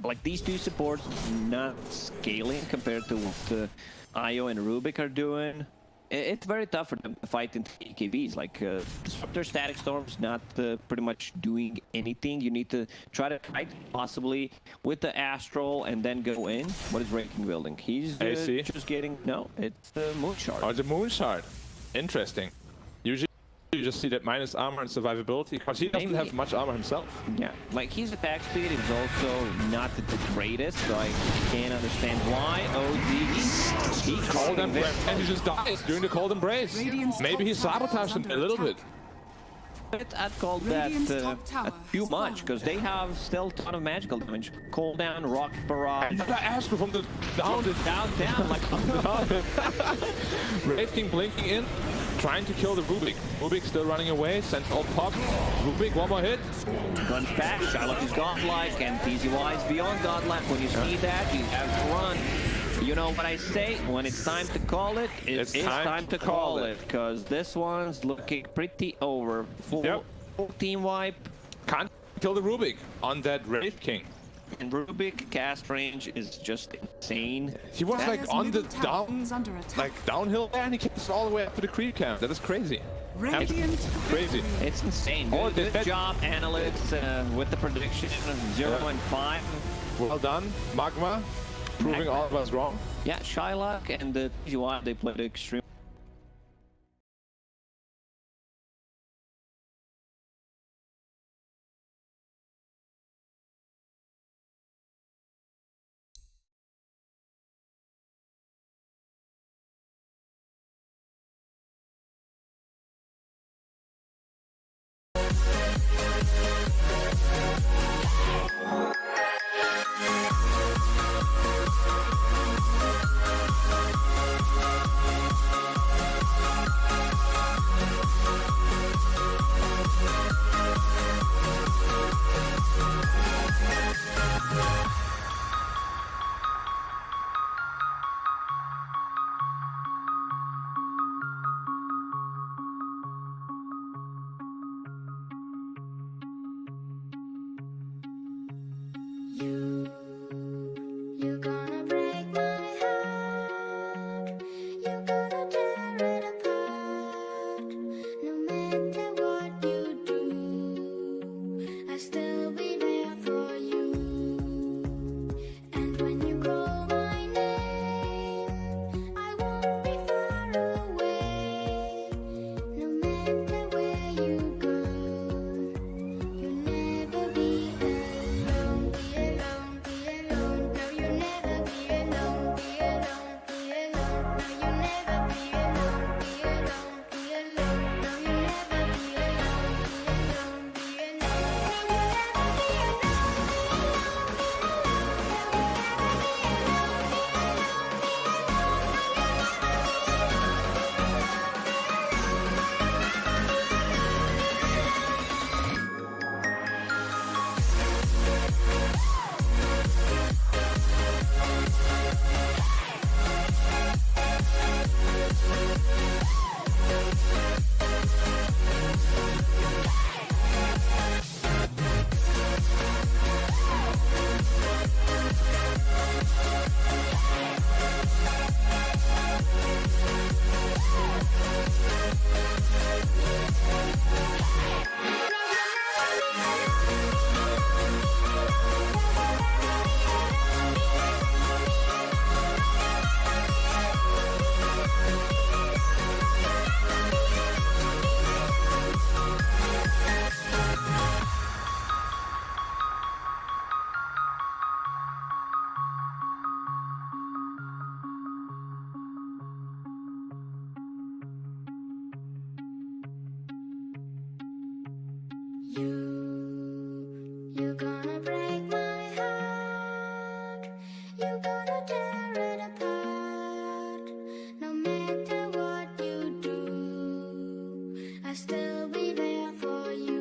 Like these two supports not scaling compared to what IO and Rubik are doing. It's very tough for them to fight into EKVs. Like Disruptor Static Storm's not pretty much doing anything. You need to try to fight possibly with the Astral and then go in. What is Wraith King building? He's just getting... No, it's the Moon Shard. Oh, it's a Moon Shard. Interesting. Usually you just see that minus armor and survivability, because he doesn't have much armor himself. Yeah, like his attack speed is also not the greatest, so I can't understand why. OD, he cold embrace, and he just dies during the cold embrace. Maybe he sabotaged him a little bit. I'd call that too much, because they have still a ton of magical damage. Cooldown, Rock Barrage. Another Astral from the down, like Wraith King blinking in, trying to kill the Rubik. Rubik still running away, sends all pop. Rubik, one more hit. Guns back, Shylock is godlike, and TZY is beyond godlike. When you see that, you have to run. You know what I say? When it's time to call it, it's time to call it. Because this one's looking pretty over. Full team wipe. Can't kill the Rubik on that Wraith King. And Rubik cast range is just insane. He was like on the downhill there, and he came all the way up to the creep camp. That is crazy. Crazy. It's insane. Good job, analysts, with the prediction of 0 and 5. Well done, MAGMA. Proving all of us wrong. Yeah, Shylock and the TZY, they played extremely You're gonna break my heart. You're gonna tear it apart. No matter what you do, I'll still be there for you.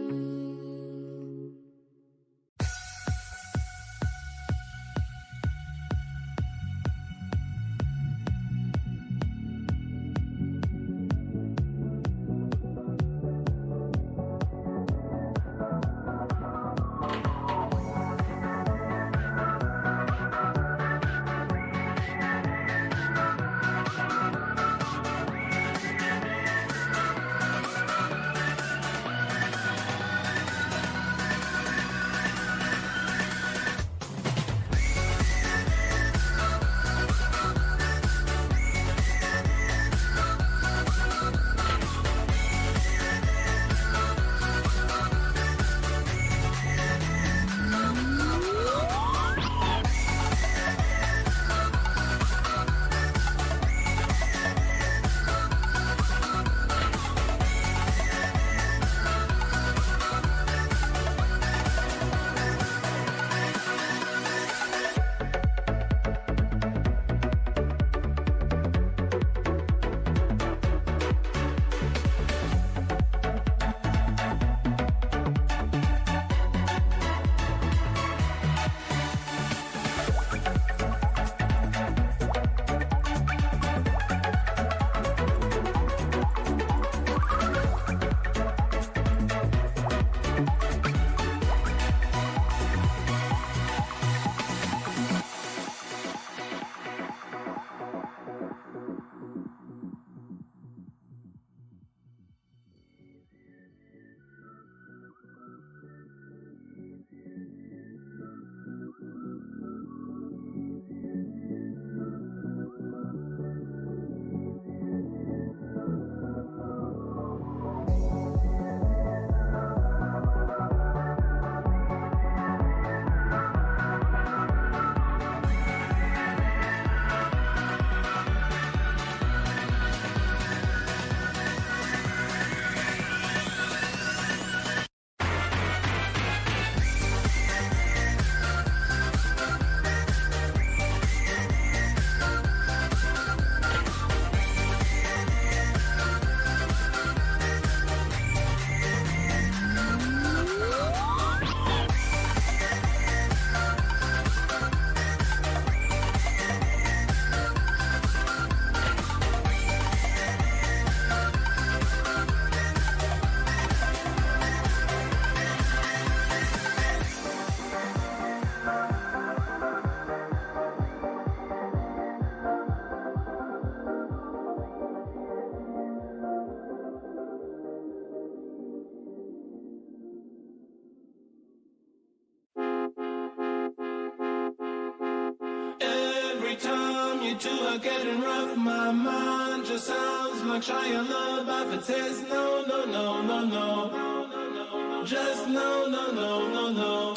Every time you two are getting rough, my mind just sounds like Shia LaBeouf. It says no, no, no, no, no, just no, no, no, no, no.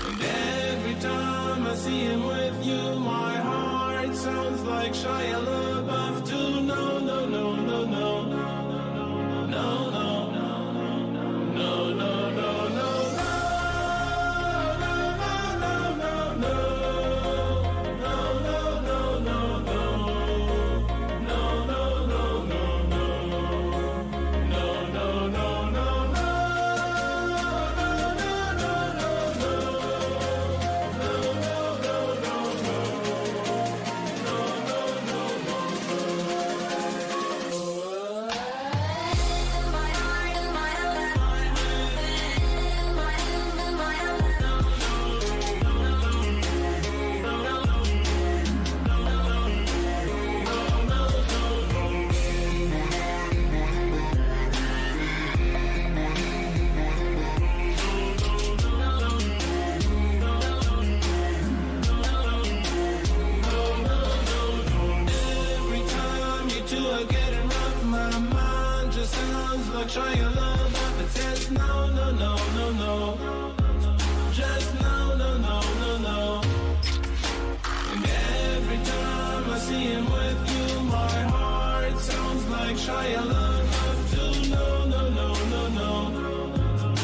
And every time I see him with you, my heart sounds like Shia LaBeouf too. No, no, no, no, no, no, no, no, no, no, no, no. Shia LaBeouf, it says no, no, no, no, no, just no, no, no, no, no. And every time I see him with you, my heart sounds like Shia LaBeouf too. No, no, no, no, no.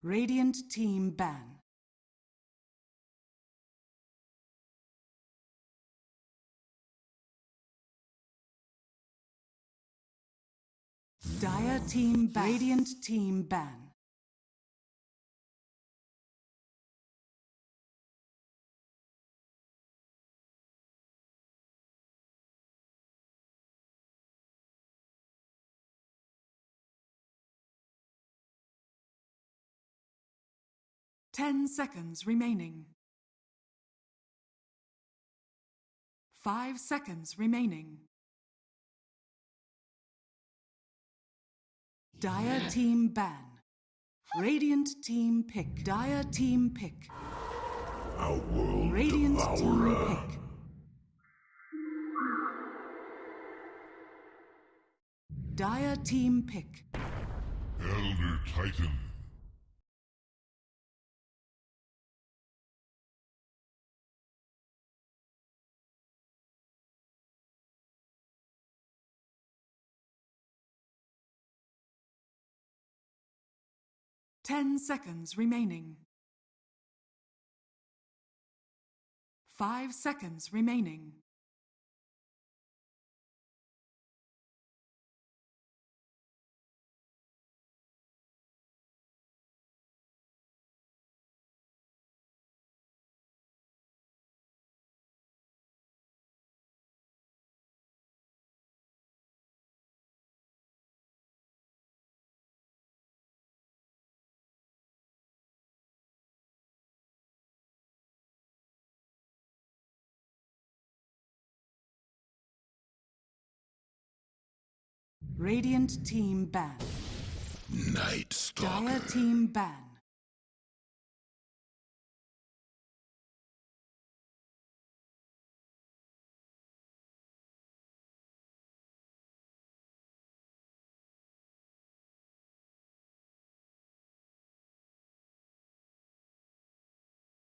Radiant team ban. Dire team ban. Radiant team ban. Ten seconds remaining. 5 seconds remaining. Dire team ban. Radiant team pick. Dire team pick. Our world Radiant team devourer. pick. Dire team pick. Elder Titan. Ten seconds remaining. 5 seconds remaining. Radiant team ban. Night Stalker. Dire team ban.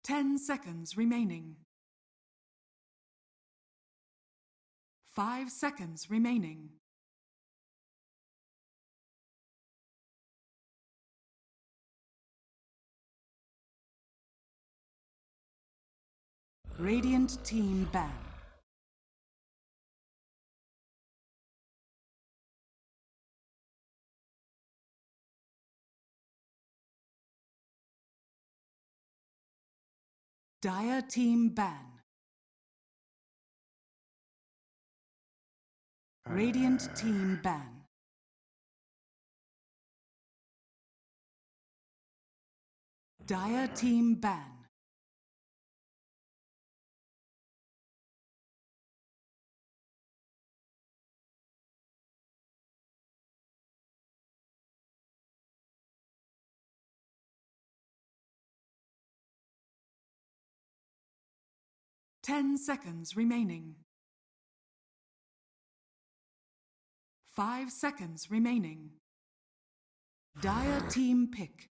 Ten seconds remaining. 5 seconds remaining. Radiant team ban. Dire team ban. Radiant team ban. Dire team ban. Ten seconds remaining. 5 seconds remaining. Dire team pick.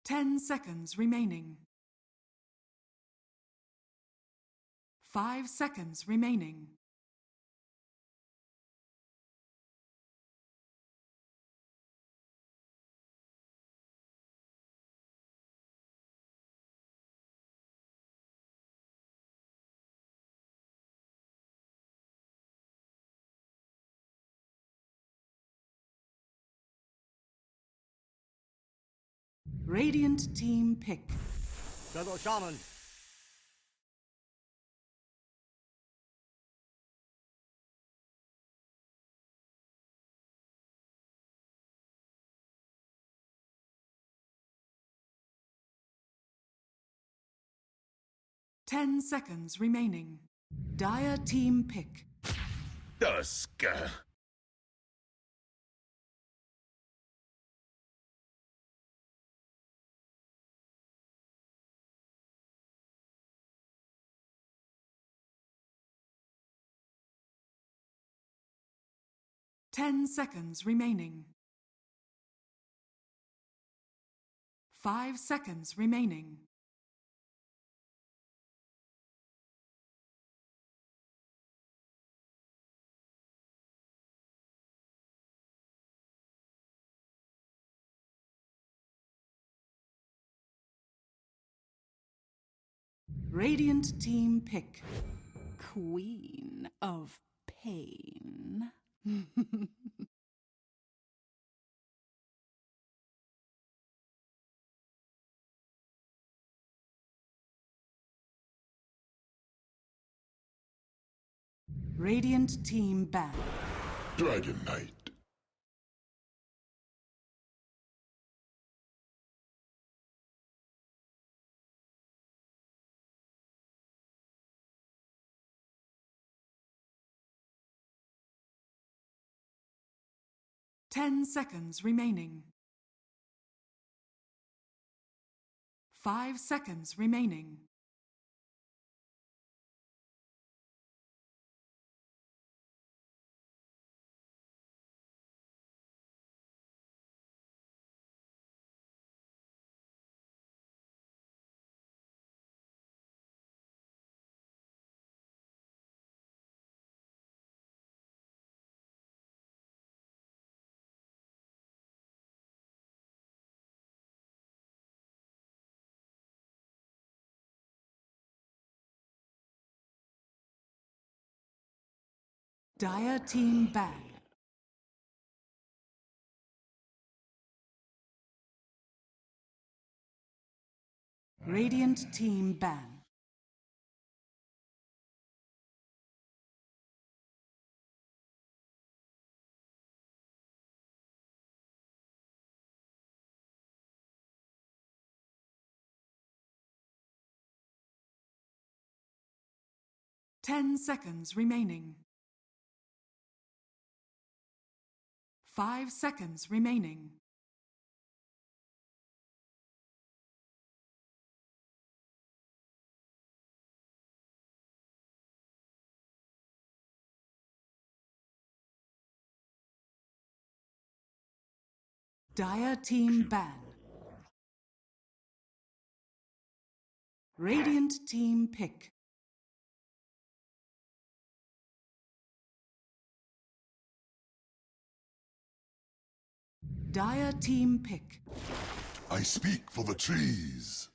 Ten seconds remaining. 5 seconds remaining. Radiant team pick. Fellow Shaman. Ten seconds remaining. Dire team pick. Dusk. 10 seconds remaining. 5 seconds remaining. Radiant team pick. Queen of Pain. Radiant team ban. Dragon Knight. Ten seconds remaining. 5 seconds remaining. Dire team ban. Radiant team ban. Ten seconds remaining. 5 seconds remaining. Dire team ban. Radiant team pick. Dire team pick. I speak for the trees.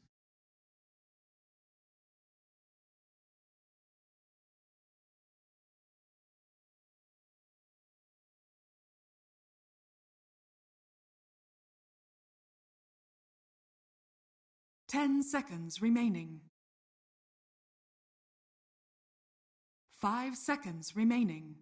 Ten seconds remaining. 5 seconds remaining.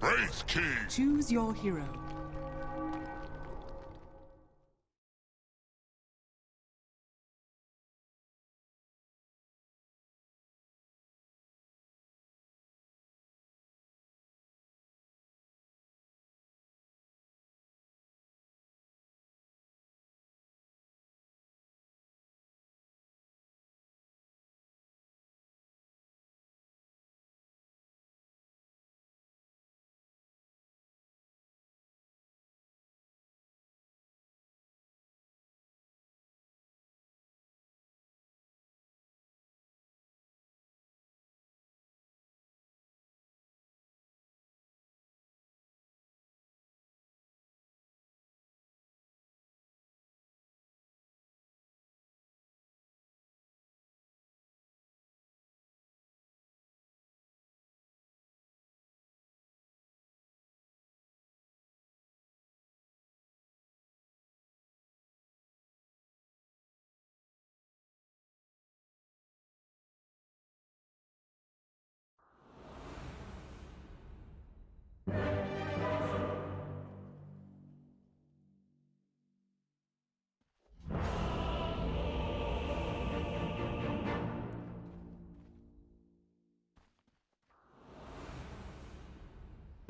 Wraith King. Choose your hero.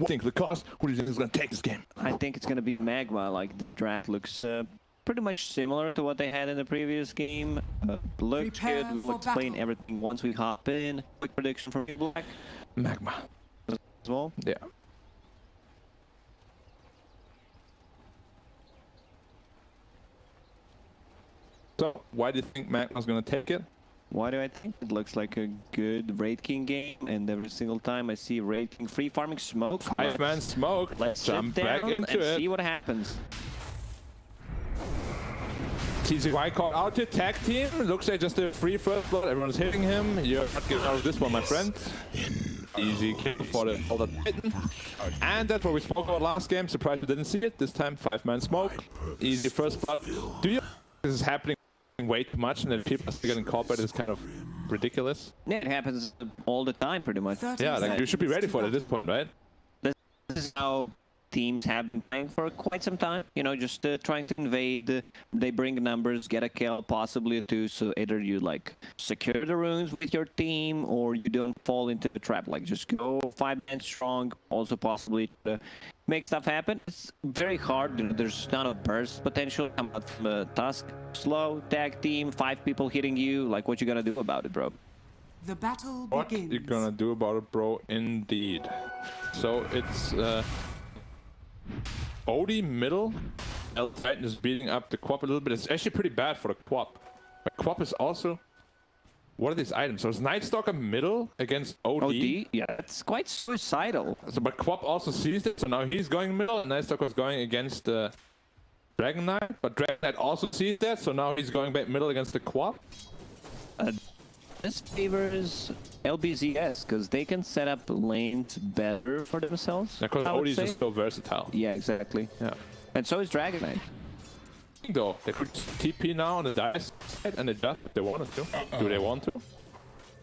What do you think the cost? Who do you think is going to take this game? I think it's going to be MAGMA. Like, the draft looks pretty much similar to what they had in the previous game. Looks Prepare good. for We'll explain battle. everything once we hop in. Quick prediction from Black MAGMA. as well. Yeah. So, why do you think MAGMA's going to take it? Why do I think it looks like a good Raid King game? And every single time I see Raid King free farming smoke. 5-man smoke. Let's Jump sit back down into and it. see what happens. TZY called out to tag team. Looks like just a free first blood. Everyone's hitting him. You're not getting out of this one, my friend. Easy kill for the Elder Titan. And that's what we spoke about last game. Surprised we didn't see it. This time, 5-man smoke. Easy first blood. Do you think this is happening way too much and that people are still getting caught by this kind of ridiculous? Yeah, it happens all the time, pretty much. 30 Yeah, like you seconds should be ready to for it go. at this point, right? This is how teams have been playing for quite some time. You know, just trying to invade. They bring numbers, get a kill, possibly a two. So either you like secure the runes with your team, or you don't fall into the trap. Like just go 5-man strong. Also possibly to make stuff happen. It's very hard. You know, there's a ton of burst potential come out from a Tusk. Slow tag team, 5 people hitting you. Like, what you gonna do about it, bro? The battle What begins. you gonna do about it, bro? Indeed. So it's Odie middle. El Titan is beating up the Quap a little bit. It's actually pretty bad for the Quap. But Quap is also... What are these items? So it's Night Stalker middle against OD. OD? Yeah, it's quite suicidal. So, but Quap also sees it, so now he's going middle, and Night Stalker is going against Dragon Knight. But Dragon Knight also sees that, so now he's going back middle against the Quap. This favors LBZS because they can set up lanes better for themselves. Because I would OD is say. just so versatile. Yeah, exactly. Yeah. And so is Dragon Knight. Though they could TP now on the dice side and adjust if they wanted to. Do they want to?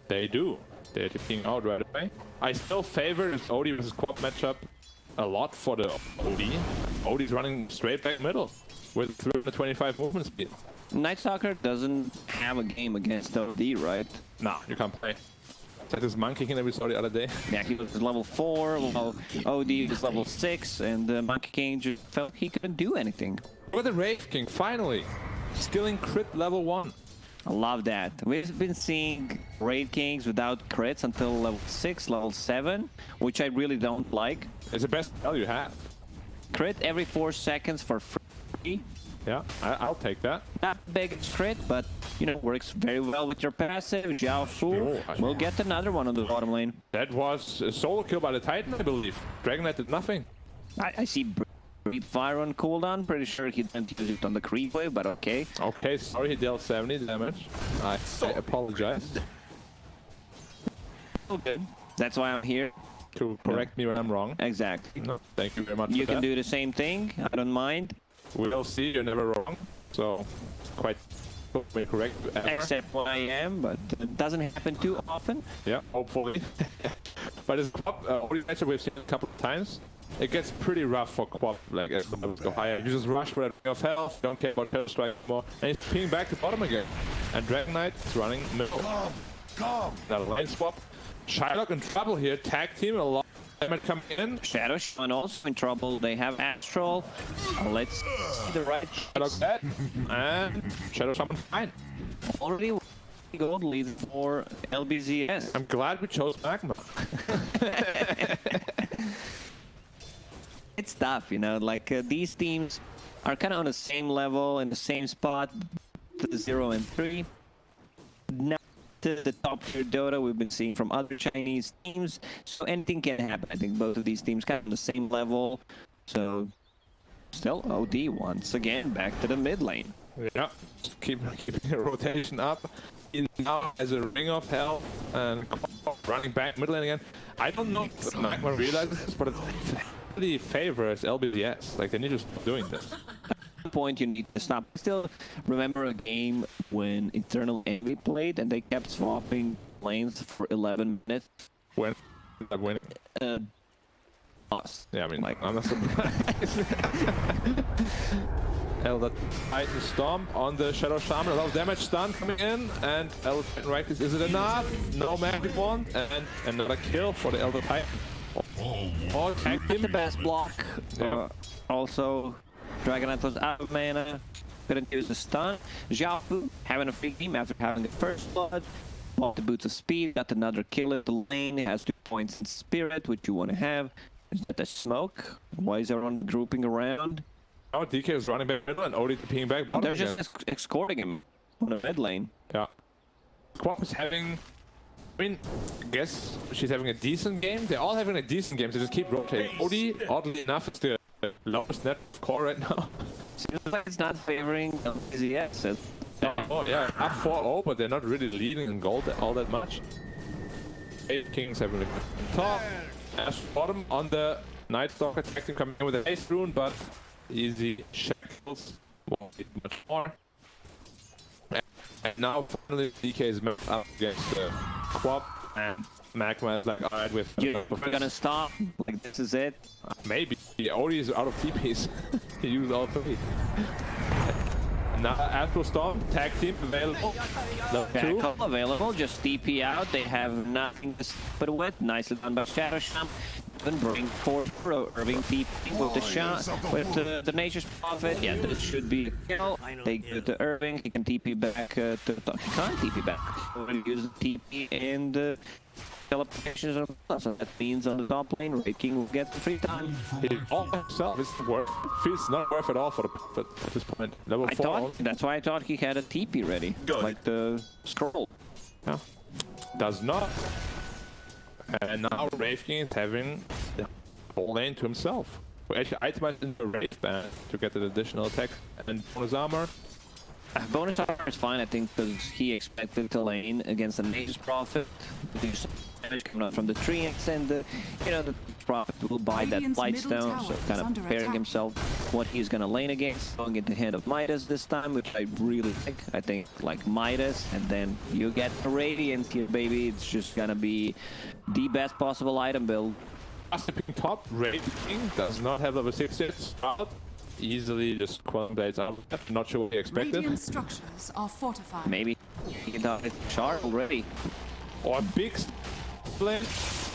They do. They're TPing out right away. I still favor this OD versus Quap matchup a lot for the OD. OD's running straight back middle with 325 movement speed. Night Stalker doesn't have a game against OD, right? Nah, you can't play. It's like this Monkey King that we saw the other day. Yeah, he was level 4, while OD was level 6, and Monkey King just felt he couldn't do anything. Look at the Wraith King, finally! Skilling crit level 1. I love that. We've been seeing Raid Kings without crits until level 6, level 7, which I really don't like. It's the best spell you have. Crit every 4 seconds for free. Yeah, I'll take that. Not big crit, but, you know, works very well with your passive. Jiao Fu will get another one on the bottom lane. That was a solo kill by the Titan, I believe. Dragon Knight did nothing. I see Breathe Fire on cooldown. Pretty sure he didn't use it on the creep wave, but okay. Okay, sorry he dealt 70 damage. I apologize. Okay. That's why I'm here. To correct me when I'm wrong. Exactly. No, thank you very much You for can that. do the same thing. I don't mind. We'll see, you're never wrong. So, quite correct. Ever. Except when I am, but it doesn't happen too often. Yeah, hopefully. But this Quap, only matchup we've seen a couple of times, it gets pretty rough for Quap, like as the levels go higher. You just rush for that ring of health, don't care about Pedal Strike anymore, and he's pinging back to bottom again. And Dragon Knight is running middle. Now line swap. Shylock in trouble here, tag team, a lot of damage coming in. Shadow Shaman also in trouble. They have Astral. Let's see the right Shylock dead, and Shadow Shaman fine. already gold lead for LBZS. I'm glad we chose MAGMA. It's tough, you know, like these teams are kind of on the same level in the same spot, the 0 and 3. Now to the top tier Dota we've been seeing from other Chinese teams, so anything can happen. I think both of these teams kind of on the same level, so still OD once again back to the mid lane. Yeah, just keeping the rotation up. In now as a ring of hell and running back middle lane again. I don't know if MAGMA realizes this, but it really favors LBZS. Like they need to stop doing this. At some point you need to stop. I still remember a game when Eternal Envy played and they kept swapping lanes for 11 minutes. When I'm winning. Lost. Yeah, I mean, Like- I'm not surprised. Elder Titan Stomp on the Shadow Shaman, a lot of damage stun coming in, and Elder Titan Righteous, is it enough? No magic wand, and another kill for the Elder Titan. Oh, tag The him. best block. Also, Dragon Knight was out of mana. Couldn't use the stun. Xiaofu having a free game after having the first blood. Bought the boots of speed, got another kill at the lane. Has 2 points in spirit, which you want to have. Is that the smoke? Why is everyone grouping around? Oh, DK is running back middle and Odie peeing back bottom They're again. just escorting him on the mid lane. Yeah. Squawk is having... I mean, I guess she's having a decent game. They're all having a decent game, so just keep rotating. Odie, oddly enough, is the lowest net score right now. Seems like it's not favoring LBZS. Oh yeah, up 4-0, but they're not really leading in gold all that much. 8 Kings having a good top. Ash bottom on the Night Stalker tactic coming in with an Ace Rune, but easy shackles. Won't need much more. And now finally DK is met up against the Quap, and MAGMA is like, alright, we're gonna stop. Like, this is it. maybe. Odie is out of TPs. He used all 3. Now Astral Storm, tag team available. Level 2. Jackal available, just TP out. They have nothing to put with. Nicely done by Shadow Sham. Even bring forward Irving TP with the shot, with the Nature's Prophet. Yeah, this should be a kill. They go to Irving, he can TP back to the top. He can't TP back. Already use the TP and teleportations of the so that means on the top lane, Raid King will get the free time. He all by himself is worth. Feels not worth at all for the Prophet at this point. Level 4. That's why I thought he had a TP ready, like the scroll. Yeah. Does not. And now Wraith King is having the whole lane to himself. We actually itemized in the Wraith band to get an additional attack and bonus armor. Bonus armor is fine, I think, because he expected to lane against the Nature's Prophet. Do some damage coming out from the treants, and you know, the Prophet will buy that Radiant's Light middle Stone, tower so is kind of under preparing attack. himself what he's gonna lane against. Going into the hand of Midas this time, which I really like. I think like Midas, and then you get a Radiant here, baby. It's just gonna be the best possible item build. Stepping top, Wraith King does not have level 6 yet. Start. Easily just Quantum Blades out of that. Not sure what he expected. Radiant structures are fortified. Maybe he can target Char already. Or big lane.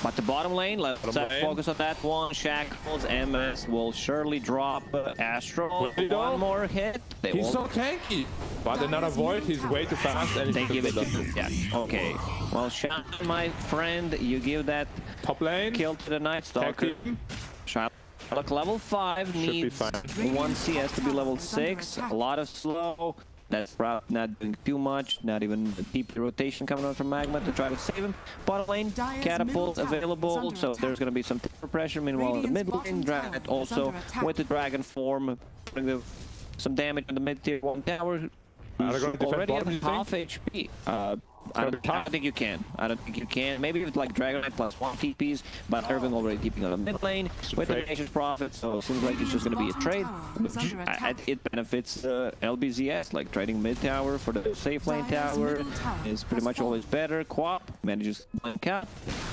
But the bottom lane, let's Bottom lane. focus on that one. Shackles, MS will surely drop Astro. Will he though? One more hit. They He's won't. so tanky. But another void, he's way too fast and They he's give it to to yeah. Okay. Well, Sean, my friend, you give that top lane. kill to the Night Stalker. Tag team. Shylock level 5 be needs fine. 1 CS to be level 6. A lot of slow. That's Sprout not doing too much. Not even the TP rotation coming out from MAGMA to try to save him. Bottom lane, Dire's catapult middle tower is available, under so attack. there's going to be some temper pressure. Meanwhile, in the Radiant's mid lane, bottom Dragon tower is also under attack. with the dragon form, putting some damage on the mid tier 1 tower. Are they Who's gonna defend already bottom, at you half HP. I don't think you can. I don't think you can. Maybe with like Dragon Knight plus 1 TPs, but Irving already keeping on the mid lane with the trade. Nature's Prophet, so it seems like it's just going to be a trade. It benefits LBZS, like trading mid tower for the safe lane Dire's tower middle tower is pretty has much fallen. always better. Quap manages to cap.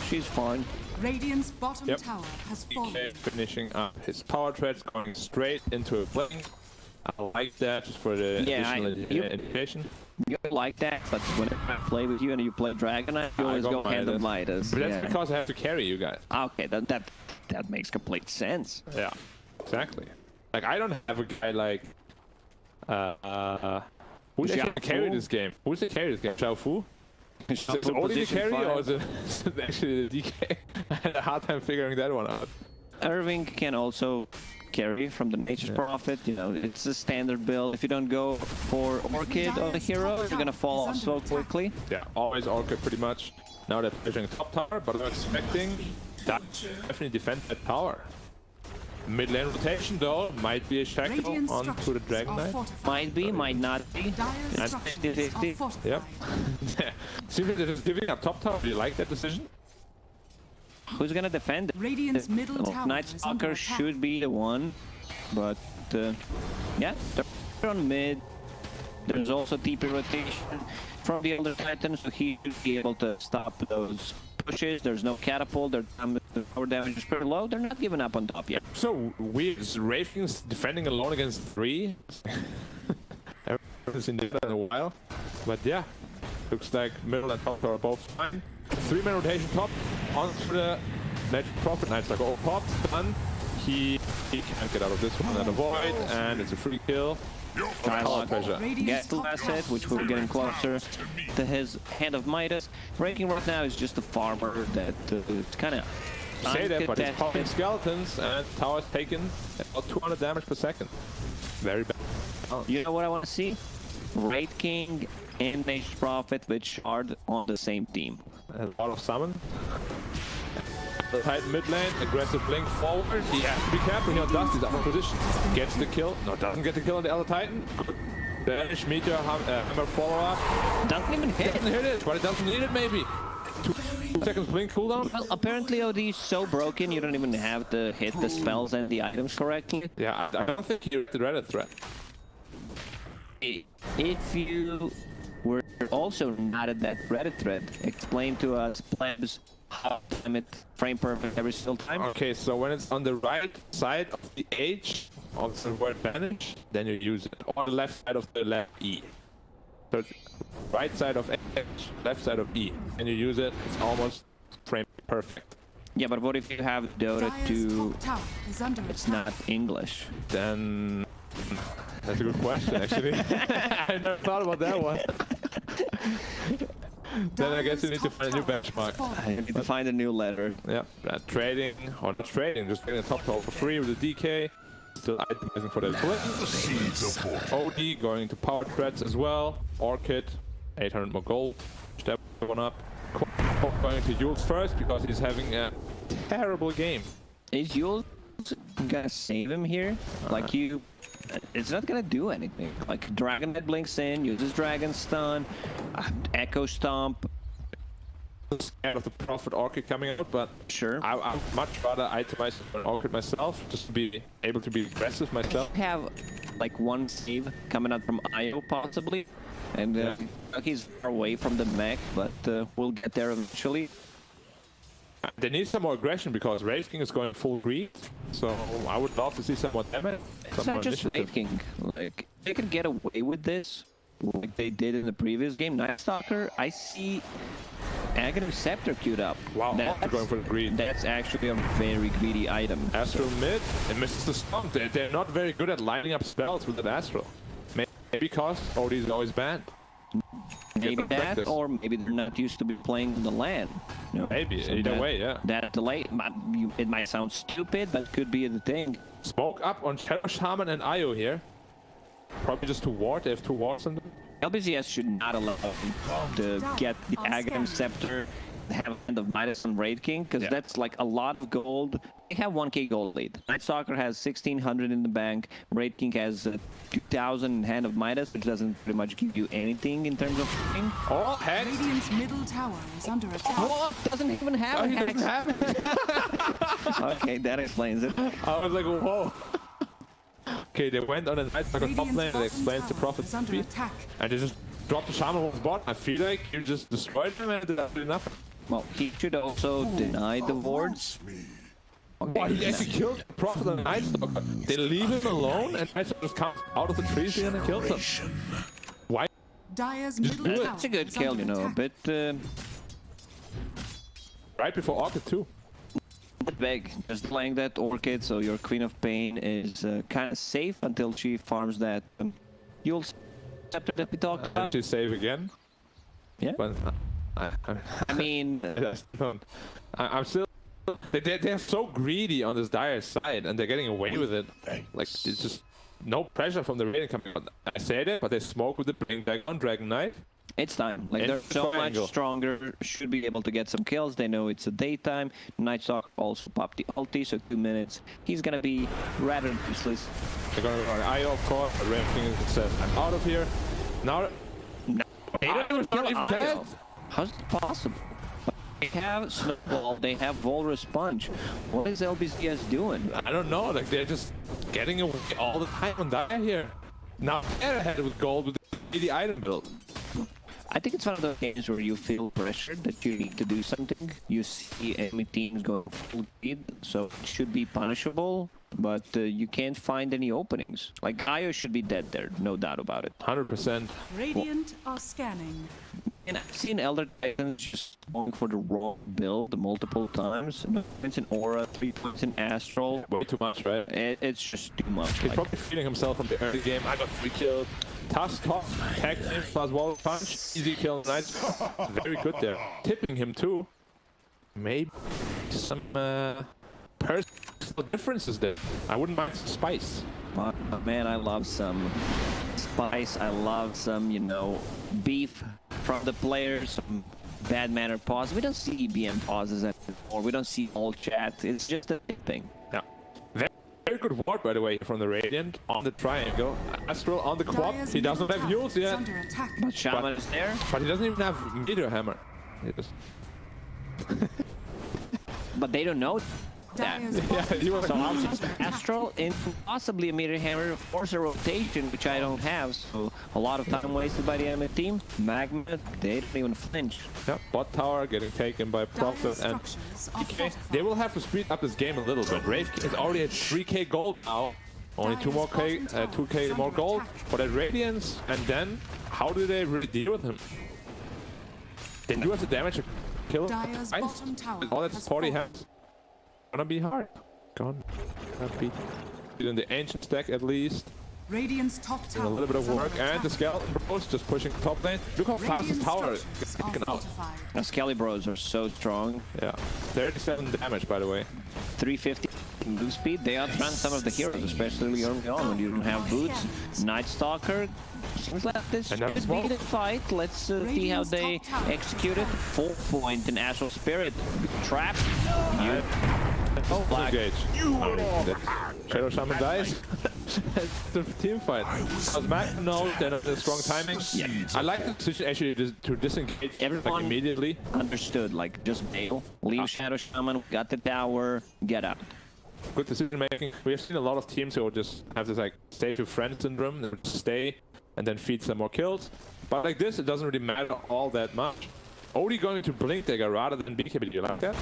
She's fine. Radiant's bottom Yep. tower has fallen. DK finishing up his power treads, going straight into a blink. I like that just for the Yeah, additional indication. You like that, but whenever I play with you and you play Dragon Knight, you always go hand of Midas. But that's Yeah. because I have to carry you guys. Okay, that makes complete sense. Yeah, exactly. Like I don't have a guy like who's actually Xiao carry Fu? this game? Who's the carry this game? Xiao Fu? Is it only the carry or is it actually the DK? I had a hard time figuring that one out. Irving can also carry from the Nature's Prophet. You know, it's a standard build. If you don't go for Orchid or the hero, you're gonna fall off so quickly. Yeah, always Orchid pretty much. Now they're pushing top tower, but I'm expecting that definitely defend that tower. Mid lane rotation though, might be a shackle Radiant onto the structures Dragon are Knight. fortified. Might be, might not be. Dire's That's structures 50-50. are fortified. Yep. Seems like they're just giving up top tower. Do you like that decision? Who's gonna defend it? Radiant's middle tower Night is under Stalker attack. should be the one, but yeah, they're on mid. There's also TP rotation from the Elder Titan, so he should be able to stop those pushes. There's no catapult. Their power damage is pretty low. They're not giving up on top yet. So weird. Is Ravens defending alone against 3? I haven't seen that in a while. But yeah, looks like middle and top are both fine. 3-man rotation top onto the Magic Prophet, Night Stalker pops, stun. He can't get out of this one and avoid, and it's a free kill. Skylock pressure. Get the last hit, which we're getting closer to his Hand of Midas. Ranking right now is just a farmer that kind of Say that, but he's popping skeletons, and tower's taken about 200 damage per second. Very bad. Oh. You know what I want to see? Raid King and Nature's Prophet with Shard on the same team. A lot of summon. The tight mid lane, aggressive blink forward. He has to be careful here on Dusty's out of position. Gets the kill. No, doesn't get the kill on the other Titan. Good. Danish Meteor Hammer follow up. Doesn't even hit. Doesn't hit it, but it doesn't need it maybe. 2 seconds blink cooldown. Well, apparently OD is so broken you don't even have to hit the spells and the items correctly. Yeah, I don't think you're the Reddit threat. If you were also not at that Reddit thread, explain to us, plebs, how to time it frame perfect every single time. Okay, so when it's on the right side of the H of the word advantage, then you use it. Or the left side of the left E. So it's right side of H, left side of E. And you use it, it's almost frame perfect. Yeah, but what if you have Dota 2, it's not English? Then... That's a good question, actually. I never thought about that one. Then I guess you need to find a new benchmark. I need to find a new letter. Yeah, trading, or not trading, just getting a top for free with the DK. Still itemizing for that blitz. OD going to power threats as well. Orchid, 800 more gold. Step one up. Going to Yules first because he's having a terrible game. Is Yules gonna save him here? Like you... It's not gonna do anything. Like Dragon Head blinks in, uses Dragon Stun, Echo Stomp. Scared of the Prophet Orchid coming out, but sure. I would much rather itemize an Orchid myself, just to be able to be aggressive myself. Have like one save coming out from IO possibly, and he's far away from the mech, but we'll get there eventually. They need some more aggression because Wraith King is going full greed, so I would love to see some more damage. It's not just Wraith King. Like they can get away with this, like they did in the previous game. Night Stalker, I see Aghanim Scepter queued up. Wow, they're going for the greed. That's actually a very greedy item. Astral mid, it misses the stomp. They're not very good at lining up spells with that Astral. Maybe because OD is always banned. Maybe that, or maybe they're not used to be playing in the LAN. You know? Maybe, so either way, yeah. That delay, it might sound stupid, but could be the thing. Smoke up on Shadow Shaman and IO here. Probably just to ward, they have 2 wards on them. LBZS should not allow them to get the Aghanim Scepter, have Hand of Midas on Raid King, because that's like a lot of gold. They have 1k gold lead. Night Stalker has 1600 in the bank. Raid King has 2000 in Hand of Midas, which doesn't pretty much give you anything in terms of thing. Oh, Hex! Radiant's middle tower is under attack. What? Doesn't even have a he Hex. doesn't have it. Okay, that explains it. I was like, whoa. Okay, they went on a Night Stalker top lane and explains the Prophet speed. And they just dropped the Shaman on his bot. I feel like you just destroyed him and did absolutely nothing. Well, he should also deny the wards. Okay, he actually killed the Prophet and Night Stalker. They leave him alone and Night Stalker just comes out of the trees again and kills him. Why? Dire's Just middle do it. tower That's a good is kill, under you know, a attack. bit Right before Orchid too. big. Just playing that Orchid, so your Queen of Pain is kind of safe until she farms that Yules Scepter that we talked about. She's save again. Yeah. But I mean, I'm still. They're so greedy on this Dire side, and they're getting away with it. Like it's just no pressure from the rating coming out. I said it, but they smoke with the Blink Dragon Knight. it's time. Like they're so much stronger. Should be able to get some kills. They know it's a daytime. Night Stalker also popped the ulti, so 2 minutes. He's gonna be rather useless. They're gonna go on IO, of course. But Red King says, "I'm out of here." Now, how's it possible? They have Snowball, they have Walrus Punch. What is LBZS doing? I don't know. Like they're just getting away all the time on Dire here. Now they're ahead with gold with the item build. I think it's one of those games where you feel pressured that you need to do something. You see enemy teams going full speed, so it should be punishable, but you can't find any openings. Like, Io should be dead there, no doubt about it. 100%. Radiant are scanning. And I've seen Elder Titans just going for the wrong build multiple times. 2 points in Aura, 3 points in Astral. Way too much, right? It's just too much. He's probably feeling himself from the early game. I got 3 kills. Task top, tag team plus wall punch, easy kill, nice. Very good there. Tipping him too. Maybe some personal differences there. I wouldn't mind some spice. Man, I love some spice. I love some, you know, beef from the players. Some bad mannered pauses. We don't see BM pauses anymore. We don't see all chat. It's just a big thing. Yeah. Very good ward, by the way, from the Radiant on the triangle. Astral on the quad. He doesn't have heals yet. But Shaman is there. But he doesn't even have Meteor Hammer. But they don't know that. Yeah, he was So Astral and possibly a Meteor Hammer force a rotation, which I don't have. So a lot of time wasted by the enemy team. Magma, they don't even flinch. Yeah, bot tower getting taken by Prophet and DK. They will have to speed up this game a little bit. Wraith is already at 3k gold now. Only 2k more gold for that Radiance. And then, how do they really deal with him? They do have the damage to kill him twice. With all that support he has. Gonna be hard. Gonna be in the ancient stack at least. Radiant's top tower. A little bit of work, and the Skeleton Bros just pushing top lane. Look how fast this tower is taken out. The Skelly Bros are so strong. Yeah, 37 damage by the way. 350 move speed. They outrun some of the heroes, especially early on when you don't have boots. Night Stalker. Seems like this should be the fight. Let's see how they execute it. 4 point in Astral Spirit. Trap. Oh, engage. Shadow Shaman dies. That's the team fight. As Mac knows that there's strong timing. Yeah. I like the decision actually to disengage everyone immediately. Understood, like just bail. Leave Shadow Shaman, got the tower, get out. Good decision making. We have seen a lot of teams who will just have this like stay to friend syndrome, and stay and then feed some more kills. But like this, it doesn't really matter all that much. Only going to Blink Dagger rather than BKB. Do you like that?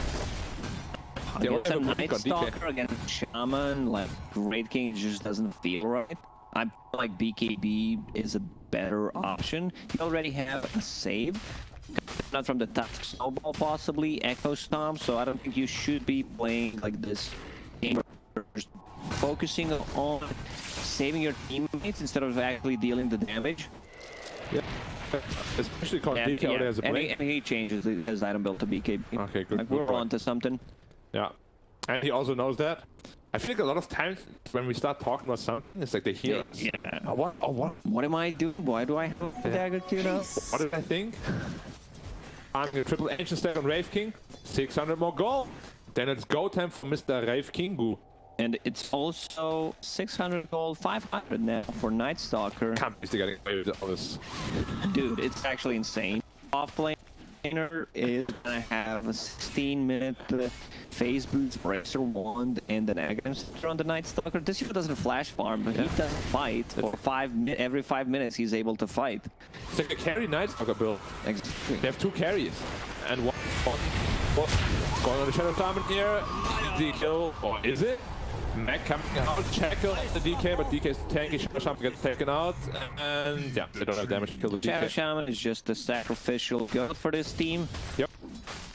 Against a Night Stalker, against Shaman, like Great King just doesn't feel right. I feel like BKB is a better option. You already have a save. Not from the Task Snowball, possibly Echo Stomp, so I don't think you should be playing like this game. Focusing on saving your teammates instead of actually dealing the damage. Yeah. Especially because DK already has a blink. And he changes his item build to BKB. Okay, good. Like we're on to something. Yeah. And he also knows that. I feel like a lot of times when we start talking about something, it's like they hear us. Yeah. What am I doing? Why do I have a dagger to now? What did I think? I'm gonna triple ancient stack on Wraith King. 600 more gold. Then it's go time for Mr. Wraith Kingu. And it's also 600 gold, 500 now for Night Stalker. Can't be getting away with all this. Dude, it's actually insane. Offlaner is gonna have a 16-minute phase boost, Bracer Wand, and an Aghanim Scepter on the Night Stalker. This hero doesn't flash farm, but he doesn't fight. For every 5 minutes, he's able to fight. It's like a carry Night Stalker build. Exactly. They have 2 carries. And one going on the Shadow Shaman here. The kill, or is it? Mac coming out, Shackle the DK, but DK's tanky. Shadow Shaman gets taken out, and yeah, they don't have damage to kill the DK. Shadow Shaman is just a sacrificial goat for this team. Yep.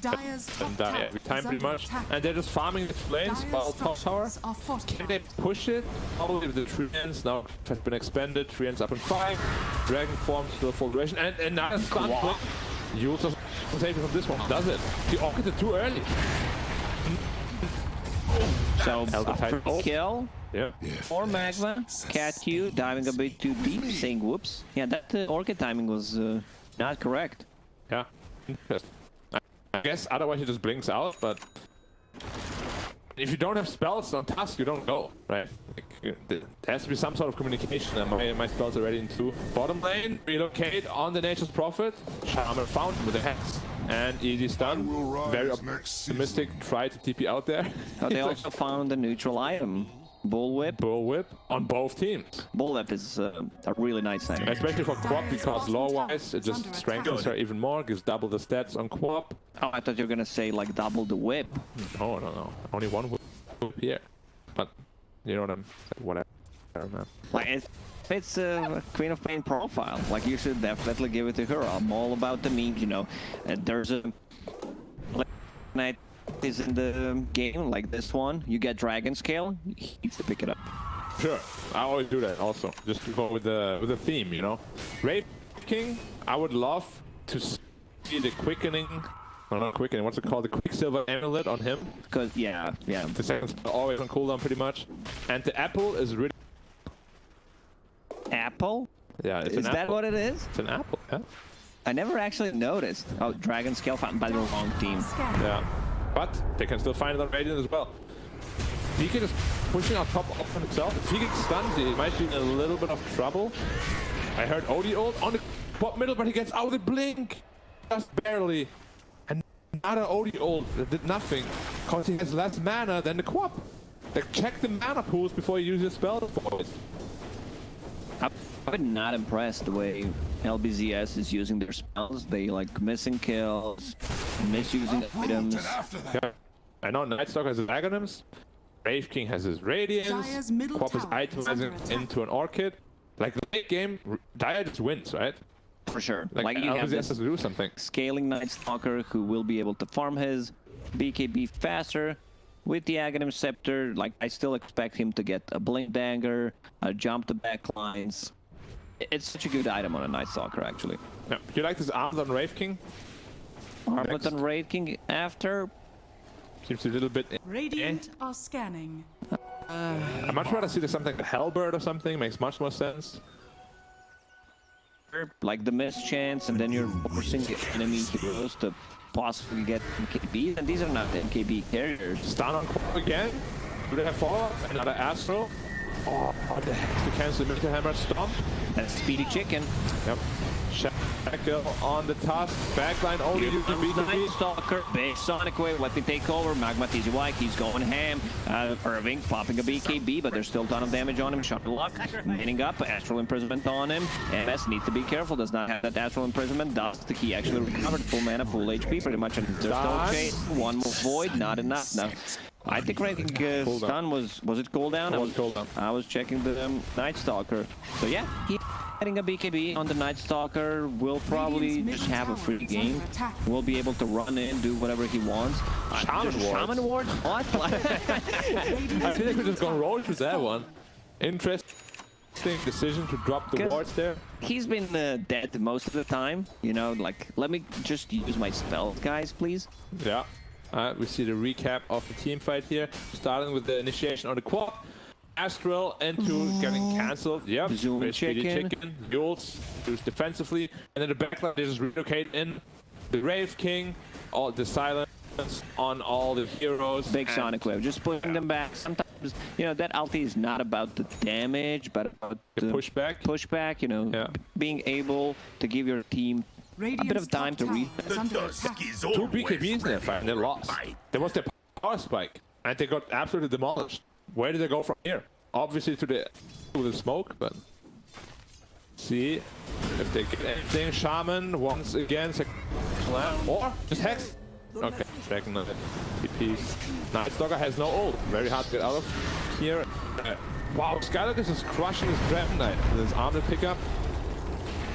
And die every time pretty much. And they're just farming the lanes while top tower. Can they push it? Probably with the treants now has been expanded. Treants up in 5. Dragon form still full duration. And now it's stun blink. Yules doesn't save it from this one, does it? He orchid it too early. So, first kill. Yeah. Or Magma, Cat Q, diving a bit too deep, saying whoops. Yeah, that orchid timing was not correct. Yeah. I guess otherwise he just blinks out, but if you don't have spells on task, you don't go, right? Like, there has to be some sort of communication, and my spells are ready in 2. Bottom lane, relocate on the Nature's Prophet. Shaman found him with the hex. And easy stun. Very optimistic, try to TP out there. Oh, they also found a neutral item. Bullwhip. Bullwhip on both teams. Bullwhip is a really nice item. Especially for Quap, because lore-wise, it just strengthens her even more, gives double the stats on Quap. Oh, I thought you were gonna say like double the whip. No. Only one whip here. But, you know what I'm saying, whatever. man. Like, it fits Queen of Pain profile. Like, you should definitely give it to her. I'm all about the memes, you know. There's a night is in the game like this one. You get Dragon Scale. He needs to pick it up. Sure, I always do that also, just to go with the theme, you know. Wraith King, I would love to see the quickening. No, not quickening. What's it called? The Quicksilver amulet on him. Because yeah. The seconds are always on cooldown, pretty much. And the apple is really. Apple? Yeah, it's Is an that apple. what it is? It's an apple. Yeah. I never actually noticed. Oh, Dragon Scale found by the wrong team. Yeah, but they can still find it on Radiant as well. DK is pushing on top of himself. If he gets stunned, he might be in a little bit of trouble. I heard OD ult on the bot middle, but he gets out of the blink. Just barely. And another OD ult that did nothing, because he has less mana than the Quap. Like, check the mana pools before you use your spell, boys. I'm not impressed the way LBZS is using their spells. They like missing kills, misusing items. Yeah. I know Nightstalker has his Aghanim's, Wraith King has his Radiance, Quap is itemizing into an Orchid. Like, late game, Dire just wins, right? For sure. Like you have LBZS this has to do something. scaling Nightstalker who will be able to farm his BKB faster. With the Aghanim Scepter, like, I still expect him to get a Blink Dagger, a jump to backlines. It's such a good item on a Nightstalker, actually. Yeah. Do you like this Armlet on Wraith King? Armlet on Wraith King after? Seems a little bit. Radiant are scanning. I'd much rather see this something like Hellbird or something. Makes much more sense. Like the miss chance, and then you're forcing the enemy heroes to possibly get MKB, and these are not MKB carriers. Stun on Quap again. Do they have follow-up? Another Astro. Oh, what the heck? To cancel the Meteor Hammer Stomp. That's Speedy Chicken. Yep. Shackle on the task. Backline only using BKB. Stalker, big Sonic Wave, let me take over. Magma TGY keeps going ham. Irving popping a BKB, but there's still a ton of damage on him. Shot luck, mining up, Astral Imprisonment on him. MS needs to be careful, does not have that Astral Imprisonment. Does the key actually recovered full mana, full HP, pretty much. And there's no chase. One more void, not enough. No. I think ranking stun was it cooldown? I was checking the Night Stalker. So yeah, he getting a BKB on the Night Stalker will probably just have a free game. We'll be able to run in, do whatever he wants. Shaman Ward? What? I feel like we just gonna roll with that one. Interesting decision to drop the wards there. He's been dead most of the time. You know, like, let me just use my spells, guys, please. Yeah. We see the recap of the team fight here, starting with the initiation on the Quad. Astral into getting cancelled. Yep. Zoom chicken. Yules used defensively, and then the backline they just relocate in the Wraith King, all the silence on all the heroes. Big Sonic Wave, just putting them back. Sometimes, you know, that ulti is not about the damage, but about the pushback. Pushback, you know, being able to give your team a bit of time to reset. 2 BKBs in their fight, and they lost. There was their power spike, and they got absolutely demolished. Where did they go from here? Obviously to the smoke, but see if they get anything. Shaman once again, or just Hex. Okay, second on it. DPs. Nightstalker has no ult. Very hard to get out of here. Wow, Skylarkus is crushing his Dragon Knight with his armlet pickup.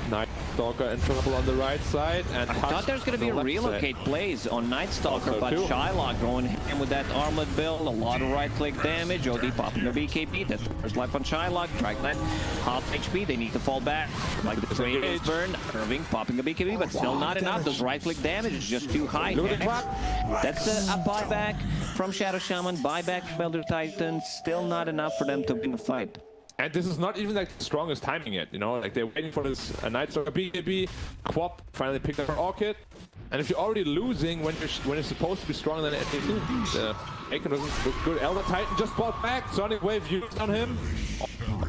Nightstalker in trouble on the right side, and I thought there was going to be a relocate plays on Nightstalker, but Shylock going in with that armlet build, a lot of right-click damage, OD popping a BKB, that's the first life on Shylock, Dragon Knight, half HP, they need to fall back, like the train is burned, Irving popping a BKB, but still not enough, those right-click damage is just too high. That's a buyback from Shadow Shaman, buyback from Elder Titan, still not enough for them to win the fight. And this is not even like the strongest timing yet, you know, like they're waiting for this Nightstalker BKB, Quap finally picked up her Orchid, and if you're already losing when you're supposed to be stronger than the Aiken doesn't look good. Elder Titan just bought back, Sonic Wave used on him,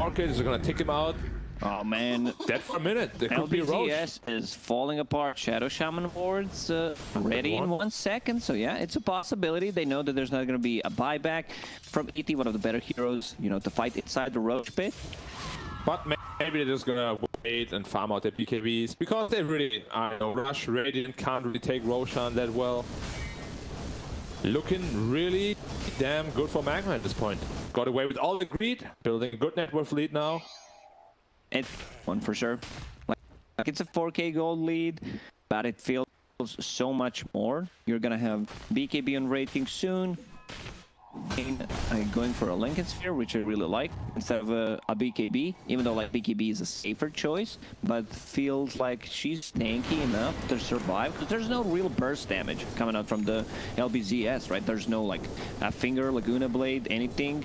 Orchid is gonna take him out. Oh man, dead for a minute. There could be LBZS is falling apart. Shadow Shaman wards ready in 1 second. So yeah, it's a possibility. They know that there's not going to be a buyback from ET, one of the better heroes, you know, to fight inside the Roach Pit. But maybe they're just gonna wait and farm out their BKBs because they really, I don't know, Rush Radiant can't really take Roshan that well. Looking really damn good for MAGMA at this point. got away with all the greed, building a good net worth lead now. It's one for sure. Like it's a 4K gold lead, but it feels so much more. You're gonna have BKB on rating soon. Going for a Lincoln Sphere, which I really like, instead of a BKB, even though like BKB is a safer choice, but feels like she's tanky enough to survive, because there's no real burst damage coming out from the LBZS, right? There's no like a finger, Laguna Blade, anything.